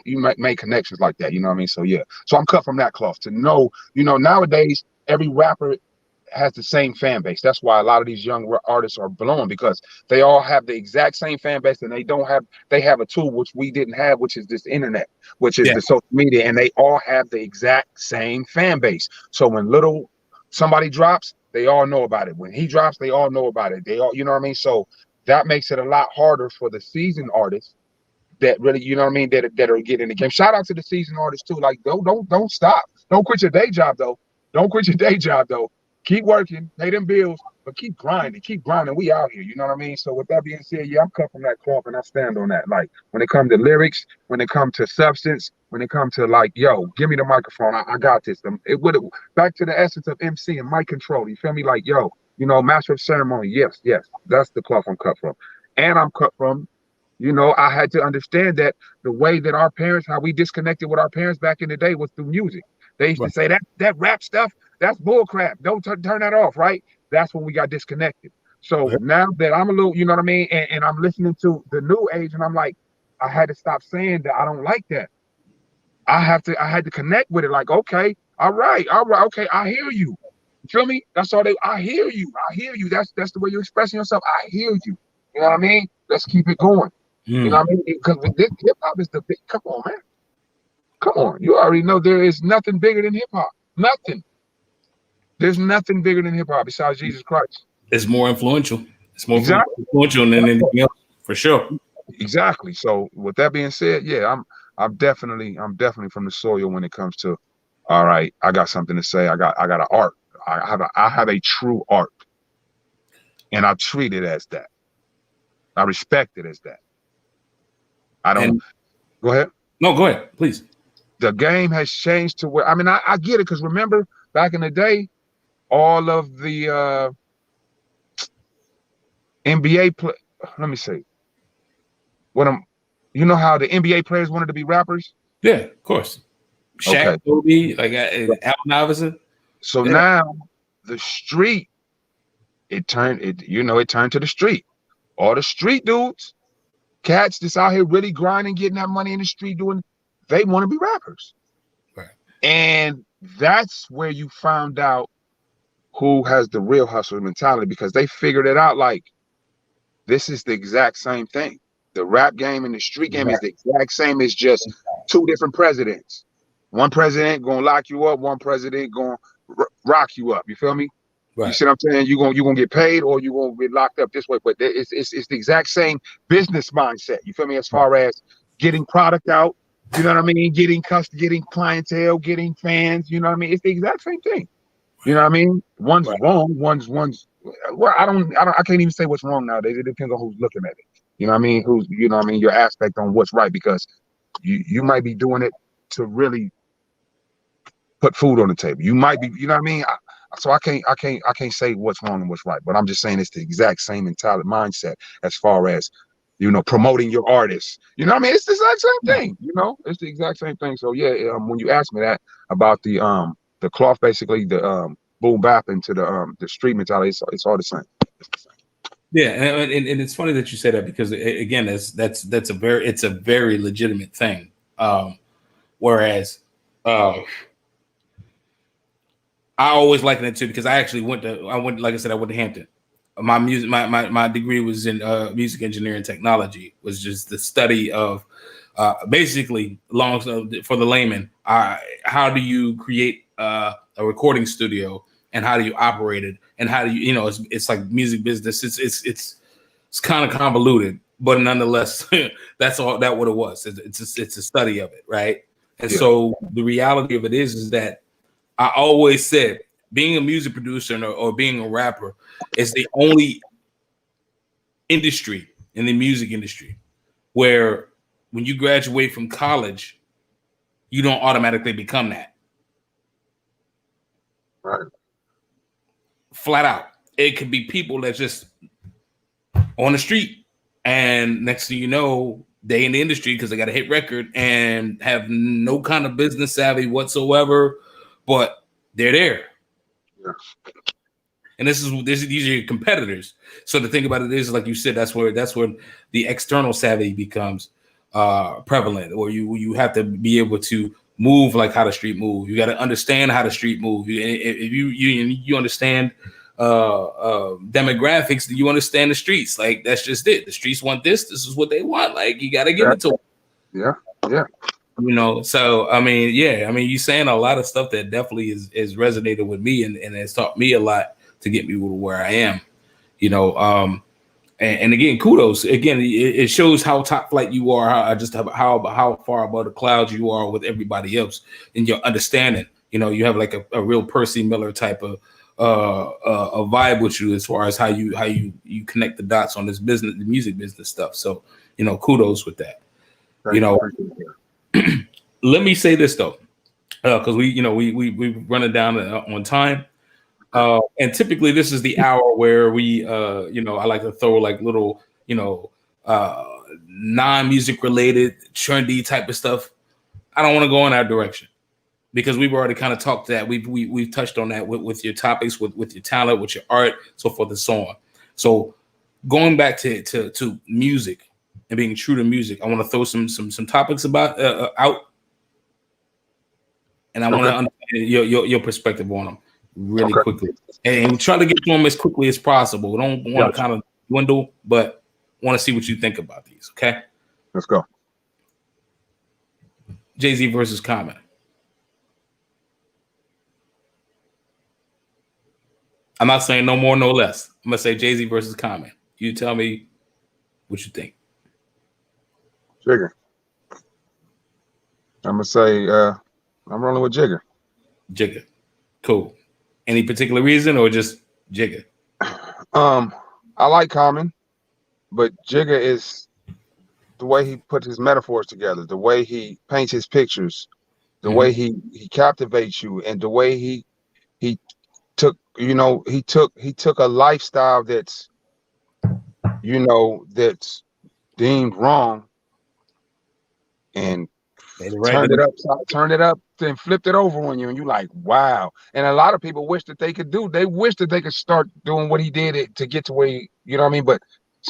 you make connections like that. You know what I mean? So, yeah. So I'm cut from that cloth to know, you know, nowadays, every rapper has the same fan base. That's why a lot of these young artists are blowing, because they all have the exact same fan base, and they have a tool which we didn't have, which is this internet, which is the social media, and they all have the exact same fan base. So when somebody drops, they all know about it. When he drops, they all know about it. They all, you know what I mean? So that makes it a lot harder for the seasoned artists that really, you know what I mean, that are getting in the game. Shout out to the seasoned artists too. Like, don't stop. Don't quit your day job though. Don't quit your day job though. Keep working, pay them bills, but keep grinding. We out here, you know what I mean? So with that being said, yeah, I'm cut from that cloth and I stand on that. Like when it comes to lyrics, when it comes to substance, when it comes to like, yo, give me the microphone. I got this. Back to the essence of MC and mic control. You feel me? Like, yo, you know, master of ceremony. Yes, that's the cloth I'm cut from. And I'm cut from, you know, I had to understand that the way that our parents, how we disconnected with our parents back in the day was through music. They used to say that rap stuff, that's bull crap. Don't turn that off, right? That's when we got disconnected. So now that I'm a little, you know what I mean, and I'm listening to the new age, and I'm like, I had to stop saying that I don't like that. I had to connect with it. Like, okay, all right, okay, I hear you. feel me? That's all I hear you. I hear you. That's the way you're expressing yourself. I hear you. You know what I mean? Let's keep it going. You know what I mean? Because this hip hop is the big. Come on, man. Come on. You already know there is nothing bigger than hip hop. Nothing. There's nothing bigger than hip hop besides Jesus Christ. It's more influential. It's more Exactly. influential than anything else, for sure. Exactly. So with that being said, yeah, I'm definitely from the soil when it comes to, all right, I got something to say. I got an art. I have a true art, and I treat it as that. I respect it as that. I don't. Go ahead. No, go ahead, please. The game has changed to where, I mean, I get it, because remember back in the day, all of the NBA play. Let me see. You know how the NBA players wanted to be rappers? Yeah, of course. Shaq, Kobe, like Allen Iverson. So now the street, it turned to the street. All the street dudes, cats that's out here really grinding, getting that money in the street they want to be rappers. Right. And that's where you found out who has the real hustler mentality, because they figured it out, like, this is the exact same thing. The rap game and the street game is the exact same. It's just two different presidents. One president gonna lock you up, one president gonna rock you up. You feel me? Right. You see what I'm saying? You gonna get paid, or you gonna get locked up this way. But it's the exact same business mindset. You feel me? As far as getting product out, you know what I mean? Getting clientele, getting fans. You know what I mean? It's the exact same thing. You know what I mean? One's wrong. One's. Well, I can't even say what's wrong nowadays. It depends on who's looking at it. You know what I mean? Your aspect on what's right, because you might be doing it to really put food on the table. You might be, you know what I mean? So I can't say what's wrong and what's right, but I'm just saying it's the exact same mentality mindset as far as, promoting your artists. You know what I mean? It's the exact same thing, it's the exact same thing. So yeah, when you asked me that about the cloth, basically the boom bap into the street mentality, it's all the same. It's the same. Yeah, and it's funny that you say that, because again, that's a very legitimate thing. Whereas I always liken it to, because I went to Hampton. My degree was in music engineering technology, was just the study of basically, for the layman, how do you create a recording studio, and how do you operate it, and how do you, it's like music business. It's kind of convoluted, but nonetheless, that's what it was. It's a study of it, right? And so the reality of it is that I always said, being a music producer or being a rapper is the only industry in the music industry where, when you graduate from college, you don't automatically become that. Right. Flat out. It could be people that just on the street, and next thing you know, they in the industry because they got a hit record and have no kind of business savvy whatsoever, but they're there. Yeah. And these are your competitors. So the thing about it is, like you said, that's where the external savvy becomes prevalent, or you have to be able to move like how the street move. You got to understand how the street move. If you understand demographics, you understand the streets. Like, that's just it. The streets want this. This is what they want. Like, you got to give it to them. Yeah. So I mean, you saying a lot of stuff that definitely is resonated with me, and has taught me a lot to get me to where I am. And again, kudos. Again, it shows how top flight you are, how far above the clouds you are with everybody else in your understanding. You have like a real Percy Miller type of a vibe with you, as far as how you connect the dots on this business, the music business stuff. So, kudos with that. Let me say this though, because we running down on time. And typically this is the hour where we, I like to throw like little, non-music related, trendy type of stuff. I don't want to go in that direction, because we've already kind of talked that. We've touched on that with your topics, with your talent, with your art, so forth and so on. So going back to music and being true to music, I want to throw some topics about out, and I want to understand your perspective on them. really quickly, and try to get to them as quickly as possible. We don't want to kind of dwindle, but want to see what you think about these. Okay, let's go. Jay-Z versus Common. I'm not saying no more, no less. I'm gonna say Jay-Z versus Common. You tell me what you think. Jigger. I'm gonna say I'm rolling with Jigger. Jigger. Cool. Any particular reason or just Jigger? I like Common, but Jigger is the way he puts his metaphors together, the way he paints his pictures, the way he captivates you, and the way he took, he took a lifestyle that's, that's deemed wrong and turned it up and flipped it over on you, and you like, wow. And a lot of people wish that they could start doing what he did to get to where he, you know what I mean? But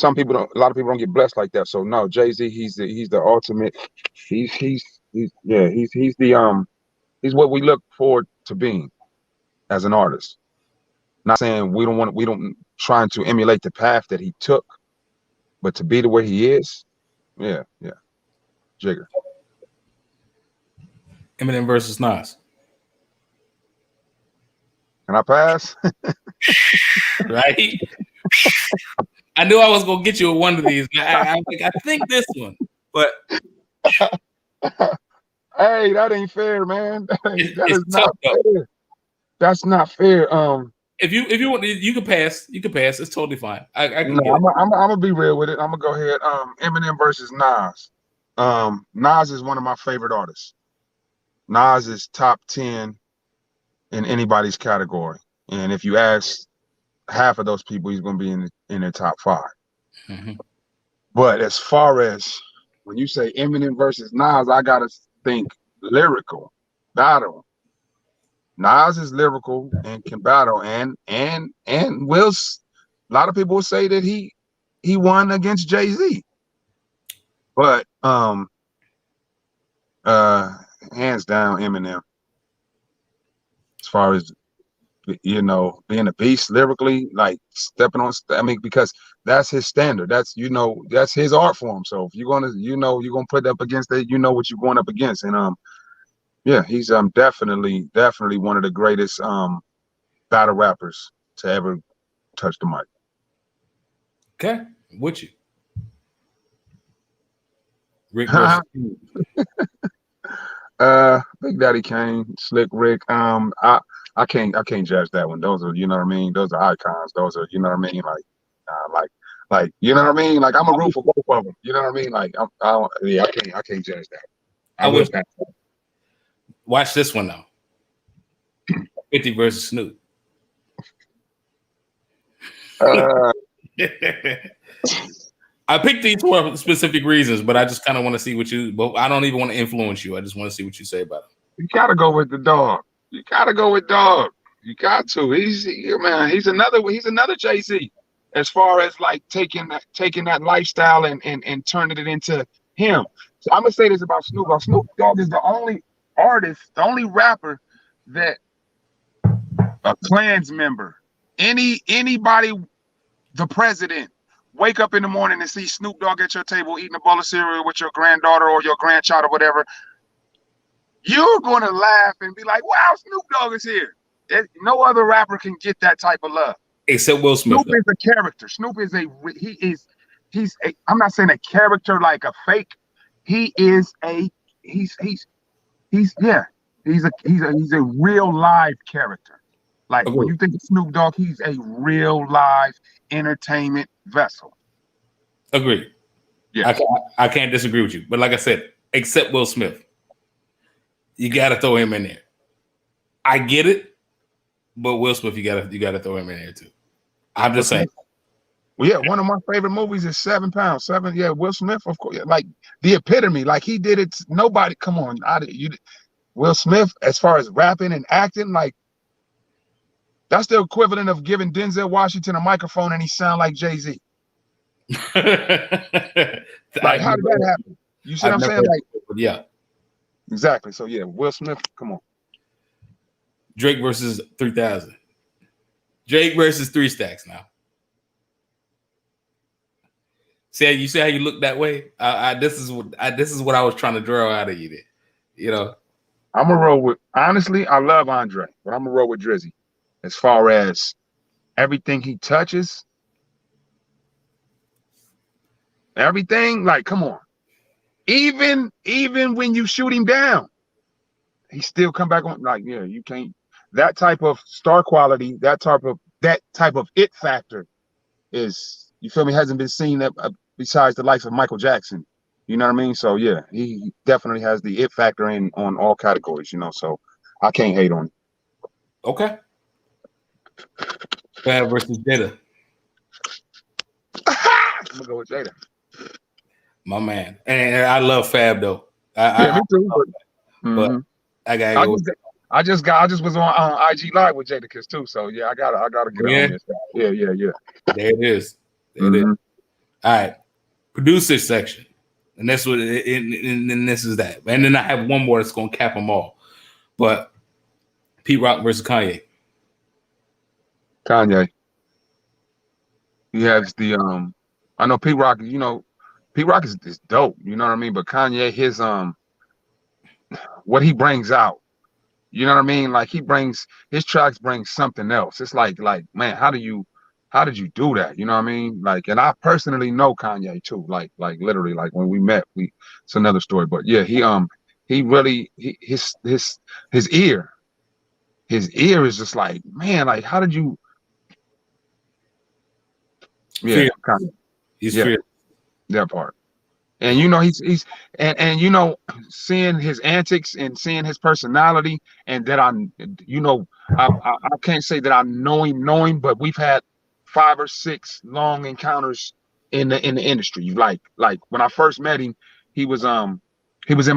a lot of people don't get blessed like that. So no, Jay-Z, he's the ultimate. He's what we look forward to being as an artist. Not saying we don't trying to emulate the path that he took, but to be the way he is, yeah. Jigger. Eminem versus Nas. Can I pass? Right? I knew I was gonna get you one of these. I think this one, but hey, that ain't fair, man. That is not fair. That's not fair. If you want, you can pass. You can pass. It's totally fine. I'm gonna be real with it. I'm gonna go ahead. Eminem versus Nas. Nas is one of my favorite artists. Nas is top 10 in anybody's category, and if you ask half of those people, he's gonna be in their top 5. Mm-hmm. But as far as when you say Eminem versus Nas, I gotta think lyrical battle. Nas is lyrical and can battle, and will. A lot of people will say that he won against Jay-Z, but hands down Eminem. As far as being a beast lyrically, like stepping on. I mean, because that's his standard. That's that's his art form. So if you're gonna put up against it, what you're going up against, and yeah, he's definitely one of the greatest battle rappers to ever touch the mic. Okay, with you. Rick versus Big Daddy Kane, Slick Rick. I can't judge that one. Those are, you know what I mean? Those are icons. Those are, you know what I mean? Like, you know what I mean? Like, I'm a root for both of them. You know what I mean? Like, I can't judge that. I wish that. Watch this one though. 50 versus Snoop. I picked these for specific reasons, but I just kind of want to see what you. But I don't even want to influence you. I just want to see what you say about it. You gotta go with the dog. You gotta go with dog. You got to. He's another Jay-Z. As far as like taking that lifestyle and turning it into him. So I'm gonna say this about Snoop. Snoop Dogg is the only artist, the only rapper that a Klans member, anybody, the president, wake up in the morning and see Snoop Dogg at your table eating a bowl of cereal with your granddaughter or your grandchild or whatever, you're gonna laugh and be like, "Wow, Snoop Dogg is here." No other rapper can get that type of love. Except Will Smith. Snoop is a character. Snoop is I'm not saying a character like a fake. He's a real live character. Like when you think of Snoop Dogg, he's a real live entertainment vessel. Agreed. Yeah, I can't disagree with you. But like I said, except Will Smith, you got to throw him in there. I get it, but Will Smith, you got to throw him in there too. I'm just saying. Well, yeah, one of my favorite movies is 7 Pounds. 7, yeah, Will Smith, of course, like the epitome. Like he did it. Nobody, come on, Will Smith, as far as rapping and acting, like that's the equivalent of giving Denzel Washington a microphone and he sound like Jay-Z. Like, how did that happen? You see what I'm saying? Like, yeah, exactly. So yeah, Will Smith, come on. Drake versus 3000. Drake versus 3 Stacks now. See, you see how you look that way? This is what I was trying to draw out of you there. You know, I'm gonna roll with, honestly, I love Andre, but I'm gonna roll with Drizzy as far as everything he touches. Everything, like, come on. Even when you shoot him down, he still come back on. Like, yeah, you can't. That type of star quality, that type of it factor is, you feel me, hasn't been seen besides the likes of Michael Jackson. You know what I mean? So yeah, he definitely has the it factor on all categories. You know, so I can't hate on him. Okay. Fab versus Jada. I'm gonna go with Jada. My man, and I love Fab though. Me too. But I gotta go. I just was on IG Live with Jadakiss too. So yeah, I gotta get on this. Yeah. There it is. There it is. All right, producer section, and that's what. And this is that. And then I have one more that's gonna cap them all. But Pete Rock versus Kanye. Kanye. He has the I know Pete Rock. You know, Pete Rock is dope. You know what I mean. But Kanye, his what he brings out. You know what I mean? Like his tracks bring something else. It's like man, how did you do that? You know what I mean? Like, and I personally know Kanye too. Like literally, like when we met, it's another story. But yeah, he really his ear is just like, man, like how did you? Yeah, Kanye. He's fearless. That part. And you know he's and you know, seeing his antics and seeing his personality, and that I can't say that I know him, but we've had 5 or 6 long encounters in the industry. Like when I first met him, he was in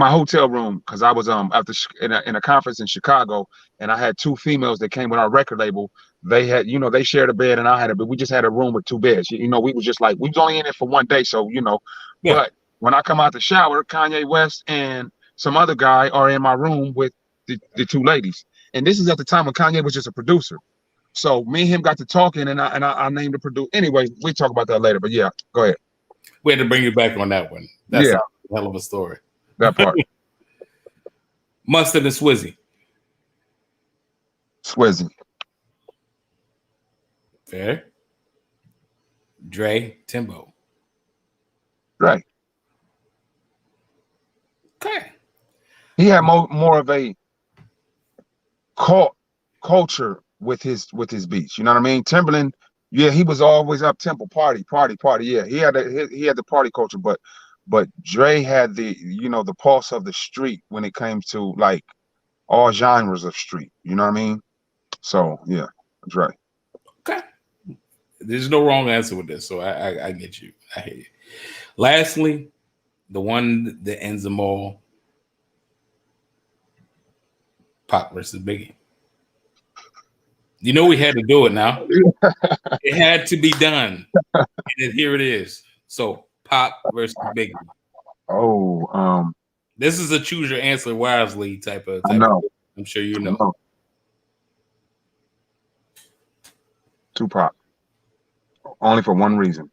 my hotel room because I was in a conference in Chicago, and I had 2 females that came with our record label. They had, you know, they shared a bed and I had a bed. We just had a room with 2 beds. You know, we was just like, we was only in it for one day, so you know, yeah. But when I come out the shower, Kanye West and some other guy are in my room with the 2 ladies. And this is at the time when Kanye was just a producer. So me and him got to talking, and I named the producer. Anyway, we talk about that later. But yeah, go ahead. We had to bring you back on that one. That's a hell of a story. That part. Mustard and Swizzy. Swizzy. Fair. Dre, Timbo. Right. Okay. He had more of a culture with his beats. You know what I mean? Timberland, yeah, he was always up tempo, party. Yeah, he had the party culture, but Dre had the, you know, the pulse of the street when it came to like all genres of street. You know what I mean? So yeah, Dre. Okay. There's no wrong answer with this, so I get you. I hear you. Lastly, the one that ends them all, Pac versus Biggie. You know we had to do it now. It had to be done. And here it is. So Pac versus Biggie. Oh, this is a choose your answer wisely type of. I'm sure you know. Tupac. Only for one reason.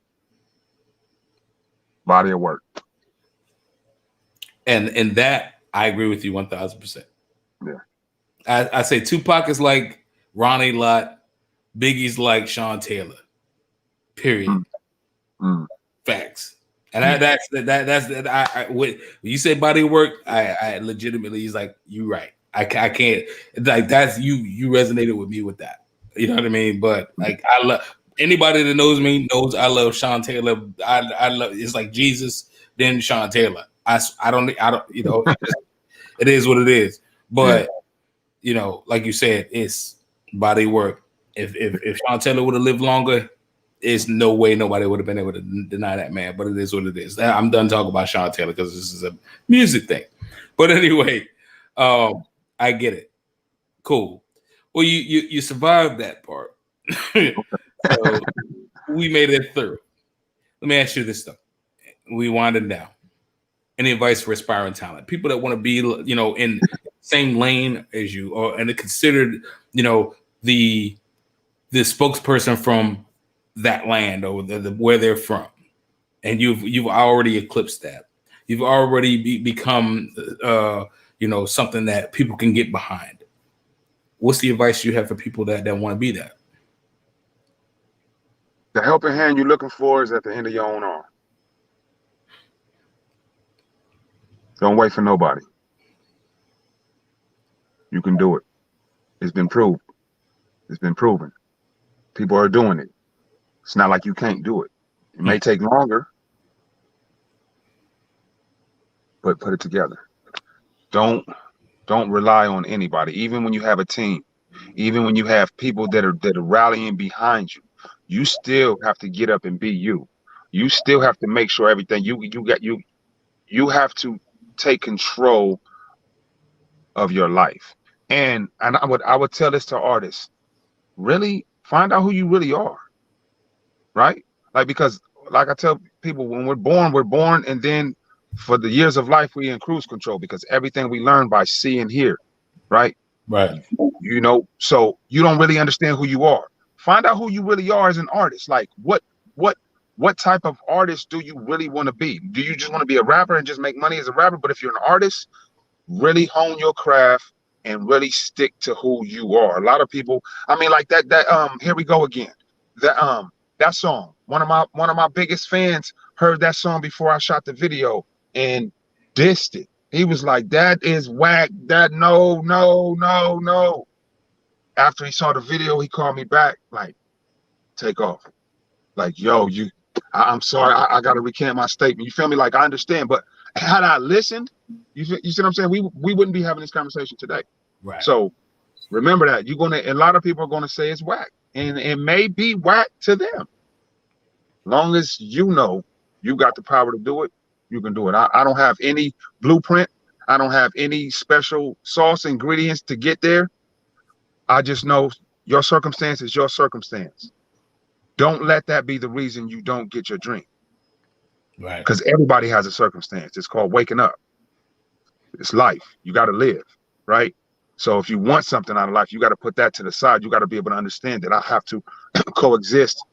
Body of work. And that I agree with you 1,000%. Yeah. I say Tupac is like Ronnie Lott, Biggie's like Sean Taylor. Period. Facts. And that's when you say body of work, I legitimately, he's like, you right. I can't, like, that's you resonated with me with that. You know what I mean? But like, I love anybody that knows me knows I love Sean Taylor. I love, it's like Jesus, then Sean Taylor. I don't, you know, it is what it is. But you know, like you said, it's body work. If Sean Taylor would have lived longer, there's no way nobody would have been able to deny that man. But it is what it is. I'm done talking about Sean Taylor because this is a music thing. But anyway, I get it. Cool. Well, you survived that part. So we made it through. Let me ask you this though. We winding down. Any advice for aspiring talent? People that want to be, you know, in the same lane as you, and considered, you know, the the spokesperson from that land or where they're from, and you've already eclipsed that. You've already become something that people can get behind. What's the advice you have for people that want to be that? The helping hand you're looking for is at the end of your own arm. Don't wait for nobody. You can do it. It's been proved. It's been proven. People are doing it. It's not like you can't do it. It may take longer, but put it together. Don't rely on anybody. Even when you have a team, even when you have people that are rallying behind you, you still have to get up and be you. You still have to make sure everything you have to take control of your life. And I would tell this to artists, really find out who you really are. Right? Like, because like I tell people, when we're born, and then for the years of life we in cruise control, because everything we learn by see and hear, right? Right. So you don't really understand who you are. Find out who you really are as an artist. Like what type of artist do you really want to be? Do you just want to be a rapper and just make money as a rapper? But if you're an artist, really hone your craft and really stick to who you are. A lot of people, I mean, like that here we go again. That song, one of my biggest fans heard that song before I shot the video and dissed it. He was like, that is whack. That no. After he saw the video, he called me back, like, take off. Like, yo, I'm sorry, I gotta recant my statement. You feel me? Like, I understand, but had I listened, you see what I'm saying? We wouldn't be having this conversation today. Right. So remember that a lot of people are gonna say it's whack. And it may be whack to them. Long as you know you got the power to do it, you can do it. I don't have any blueprint. I don't have any special sauce ingredients to get there. I just know your circumstance is your circumstance. Don't let that be the reason you don't get your dream. Right. Because everybody has a circumstance. It's called waking up. It's life. You got to live, right? So if you want something out of life, you got to put that to the side. You got to be able to understand that I have to coexist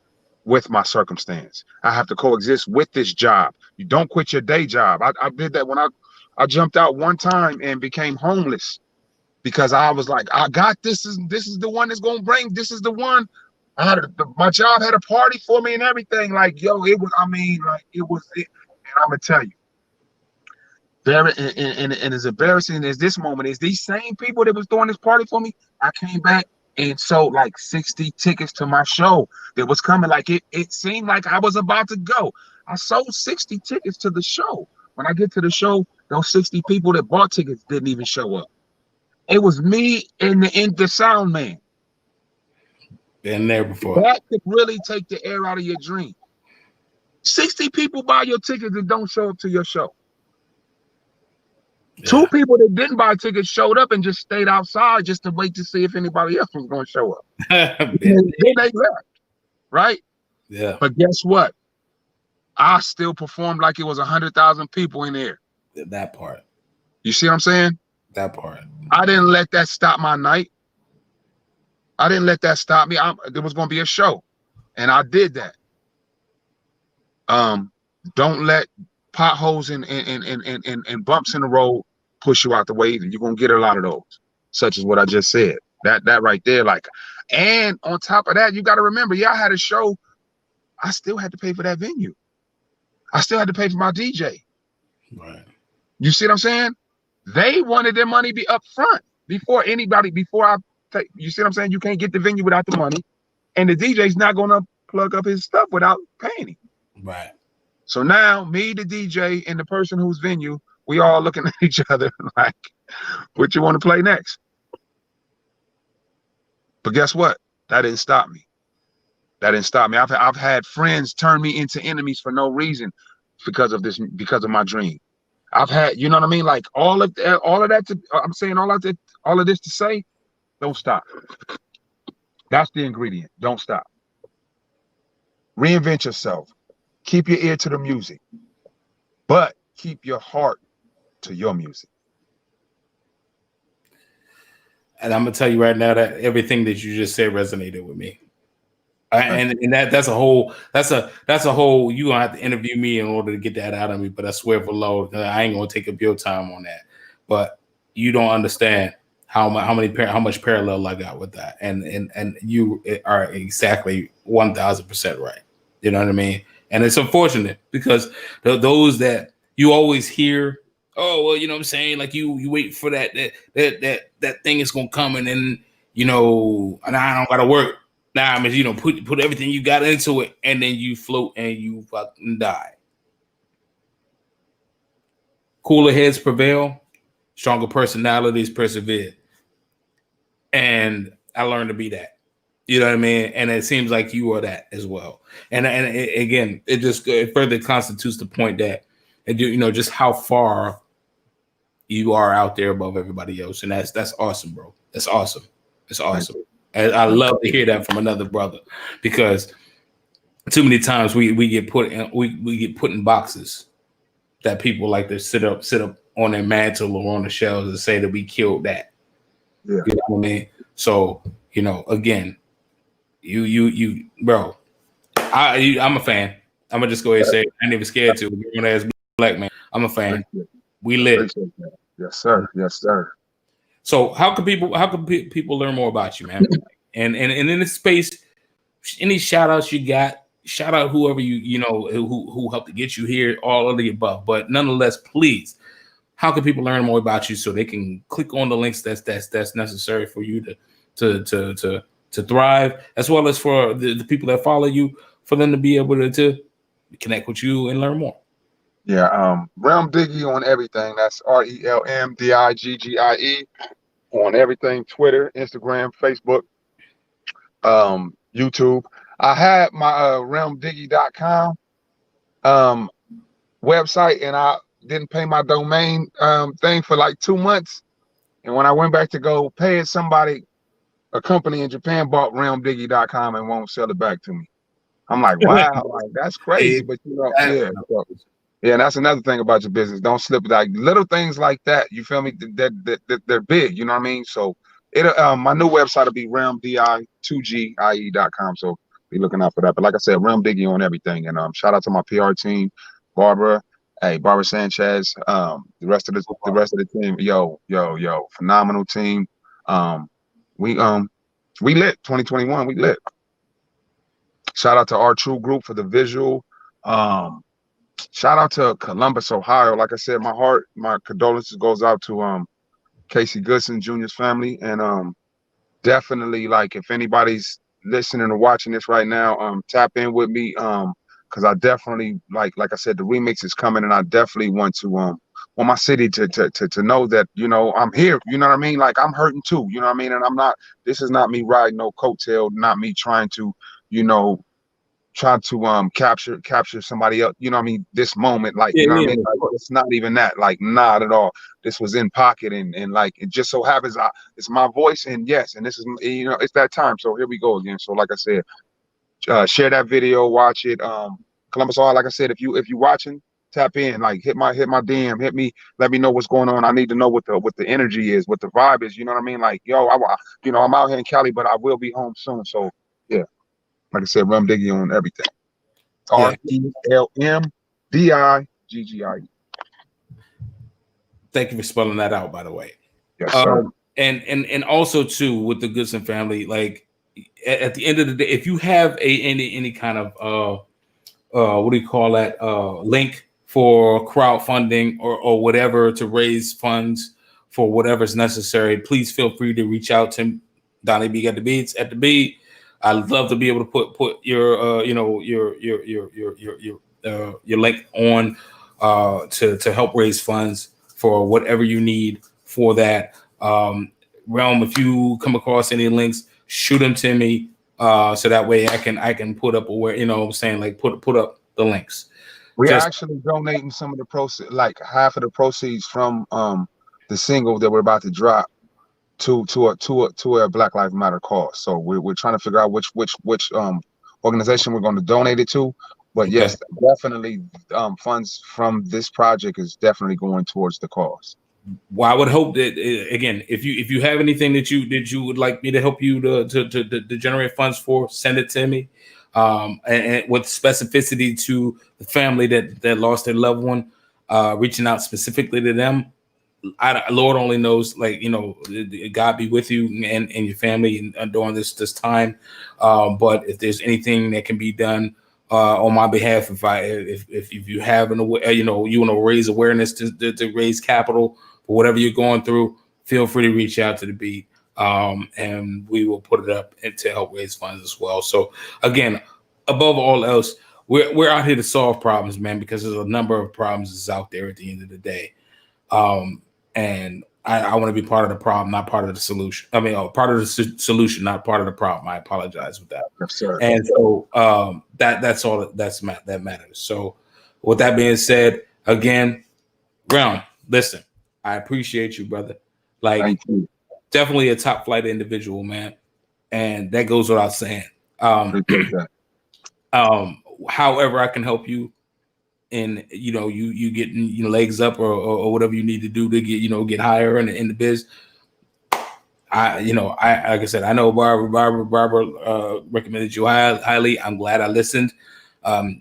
with my circumstance. I have to coexist with this job. You don't quit your day job. I did that when I jumped out one time and became homeless because I was like, I got this is the one that's gonna bring. This is the one. My job had a party for me and everything. Like, yo, it was. I mean, like, it was. And I'm gonna tell you. And as embarrassing as this moment is, these same people that was throwing this party for me, I came back and sold like 60 tickets to my show that was coming. Like, it seemed like I was about to go. I sold 60 tickets to the show. When I get to the show, those 60 people that bought tickets didn't even show up. It was me and the sound man. Been there before. That could really take the air out of your dream. 60 people buy your tickets and don't show up to your show. Yeah. 2 people that didn't buy tickets showed up and just stayed outside just to wait to see if anybody else was going to show up. Then they left, right? Yeah. But guess what? I still performed like it was 100,000 people in there. That part. You see what I'm saying? That part. I didn't let that stop my night. I didn't let that stop me. There was going to be a show, and I did that. Don't let potholes and bumps in the road push you out the way. You're gonna get a lot of those, such as what I just said. That right there, like, and on top of that, you got to remember, I had a show. I still had to pay for that venue. I still had to pay for my DJ. Right. You see what I'm saying? They wanted their money be up front before anybody. You see what I'm saying? You can't get the venue without the money, and the DJ's not gonna plug up his stuff without paying him. Right. So now me, the DJ, and the person whose venue, we all looking at each other like, what you want to play next? But guess what? That didn't stop me. That didn't stop me. I've had friends turn me into enemies for no reason because of my dream. I've had, you know what I mean? Like all of that. I'm saying all of this to say, don't stop. That's the ingredient. Don't stop. Reinvent yourself. Keep your ear to the music, but keep your heart to your music. And I'm gonna tell you right now that everything that you just said resonated with me. And that's a whole you gonna have to interview me in order to get that out of me. But I swear for Lord, I ain't gonna take up your time on that. But you don't understand how much parallel I got with that, and you are exactly 1,000% right. You know what I mean? And it's unfortunate because those that you always hear, oh well, you know what I'm saying, like you wait for that thing is gonna come, and then and I don't gotta work. Nah, I mean, put everything you got into it, and then you float and you fucking die. Cooler heads prevail, stronger personalities persevere. And I learned to be that. You know what I mean? And it seems like you are that as well. And again, it further constitutes the point that, just how far you are out there above everybody else. And that's awesome, bro. That's awesome. It's awesome. And I love to hear that from another brother, because too many times we get put in boxes that people like to sit up on their mantle or on the shelves and say that we killed that. Yeah. You know what I mean? So, again, you bro, I'm a fan. I'm gonna just go ahead and say it. I ain't even scared to. As black man, I'm a fan. We live. Yes, sir. Yes, sir. So how can people learn more about you, man? and in this space, any shout outs you got? Shout out whoever who helped to get you here, all of the above. But nonetheless, please, how can people learn more about you so they can click on the links that's necessary for you to thrive, as well as for the people that follow you, for them to be able to connect with you and learn more? Yeah, Relm Diggie on everything. That's RELMDIGGIE on everything: Twitter, Instagram, Facebook, YouTube. I had my RelmDiggie.com website, and I didn't pay my domain thing for like 2 months. And when I went back to go pay it, a company in Japan bought RelmDiggie.com and won't sell it back to me. I'm like, wow, like that's crazy. But yeah. Yeah, that's another thing about your business. Don't slip it. Like little things like that. You feel me? That they're big. You know what I mean? So my new website will be RelmDi2GIE.com. So be looking out for that. But like I said, Relm Diggie on everything. And shout out to my PR team, Barbara Sanchez, the rest of the team. Yo, phenomenal team. We lit 2021. We lit. Shout out to our True Group for the visual. Shout out to Columbus, Ohio. Like I said, my condolences goes out to Casey Goodson Jr.'s family, and definitely, like, if anybody's listening or watching this right now, tap in with me, because I definitely like I said, the remix is coming, and I definitely want my city to know that I'm here. You know what I mean? Like, I'm hurting too. You know what I mean? And this is not me riding no coattail, not me trying to capture somebody else, you know what I mean, this moment, like, you know what I mean? Like, it's not even that, like, not at all. This was in pocket, and like, it just so happens it's my voice, and yes, and this is, it's that time. So here we go again. So like I said, share that video, watch it. Columbus, Ohio, like I said, if you watching, tap in, like, hit my DM, hit me, let me know what's going on. I need to know what the energy is, what the vibe is, you know what I mean? Like, yo, I'm out here in Cali, but I will be home soon. So yeah. Like I said, Relm Diggie on everything. RELMDIGGIE. Thank you for spelling that out, by the way. Yes, sir. And also too, with the Goodson family, like, at the end of the day, if you have any kind of what do you call that, link for crowdfunding or whatever to raise funds for whatever's necessary, please feel free to reach out to Donnie B got the beats at the beat. I'd love to be able to put your your link on to help raise funds for whatever you need for that. Relm, if you come across any links, shoot them to me, so that way I can put up where, I'm saying, like, put up the links. We're actually donating some of the proceeds, like half of the proceeds from the single that we're about to drop, to a Black Lives Matter cause. So we're trying to figure out which organization we're going to donate it to. But yes, definitely, funds from this project is definitely going towards the cause. Well, I would hope that, again, if you have anything that you would like me to help you to generate funds for, send it to me. and with specificity to the family that lost their loved one, reaching out specifically to them. Lord only knows, like, you know, God be with you and your family during this time. But if there's anything that can be done on my behalf, if you have you know, you want to raise awareness to raise capital for whatever you're going through, feel free to reach out to the beat, and we will put it up and to help raise funds as well. So again, above all else, we're out here to solve problems, man, because there's a number of problems that's out there at the end of the day. And I want to be part of the problem, not part of the solution. I mean, part of the solution, not part of the problem. I apologize with that. Yes, sir. And so that's all that matters. So with that being said, again, Relm, listen, I appreciate you, brother. Like, Thank you. Definitely a top flight individual, man. And that goes without saying. Appreciate that. However I can help you, and you know, you getting, you know, legs up or whatever you need to do to get, you know, get higher in the biz. I like I said, I know Barbara recommended you highly. I'm glad I listened.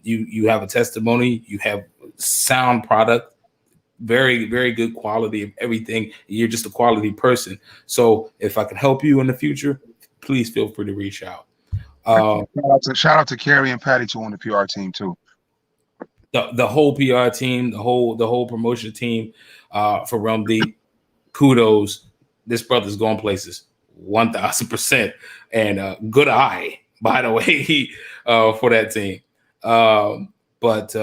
You have a testimony. You have sound product, very, very good quality of everything. You're just a quality person. So if I can help you in the future, please feel free to reach out. Shout out to Carrie and Patty too on the PR team too. The whole PR team, the whole promotion team for Relm Diggie, kudos. This brother's going places, 1000%, and good eye, by the way, for that team. But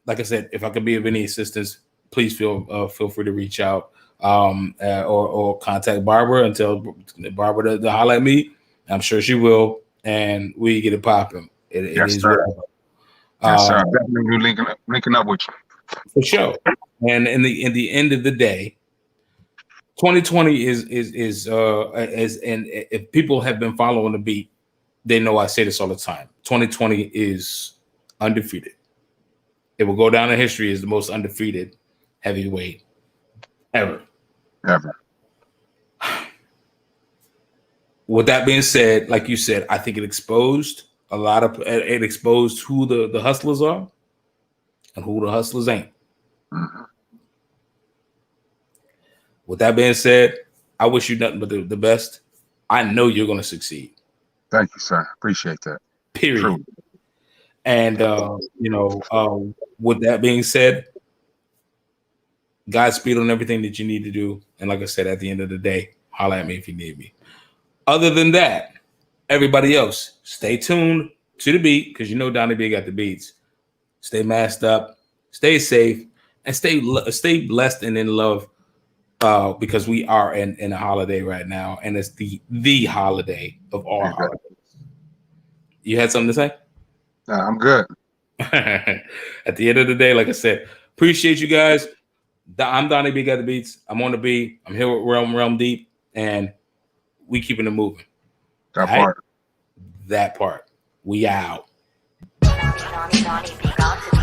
like I said, if I can be of any assistance, please feel free to reach out or contact Barbara and tell Barbara to holler at me. I'm sure she will, and we get it popping. Yes, sir. Yes, sir. I'm definitely linking up with you. For sure. And in the end of the day, 2020 is and if people have been following the beat, they know I say this all the time. 2020 is undefeated. It will go down in history as the most undefeated heavyweight ever. With that being said, like you said, I think it exposed who the hustlers are and who the hustlers ain't. Mm-hmm. With that being said, I wish you nothing but the best. I know you're going to succeed. Thank you, sir. Appreciate that. Period. True. And with that being said, Godspeed on everything that you need to do. And like I said, at the end of the day, holler at me if you need me. Other than that, everybody else, stay tuned to the beat, because you know Donnie B got the beats. Stay masked up, stay safe, and stay blessed and in love, because we are in a holiday right now, and it's the holiday of all holidays. You had something to say? I'm good. At the end of the day, like I said, appreciate you guys. I'm Donnie B got the beats. I'm on the beat. I'm here with Relm Deep, and we keeping it moving. That part. We out. Donnie B got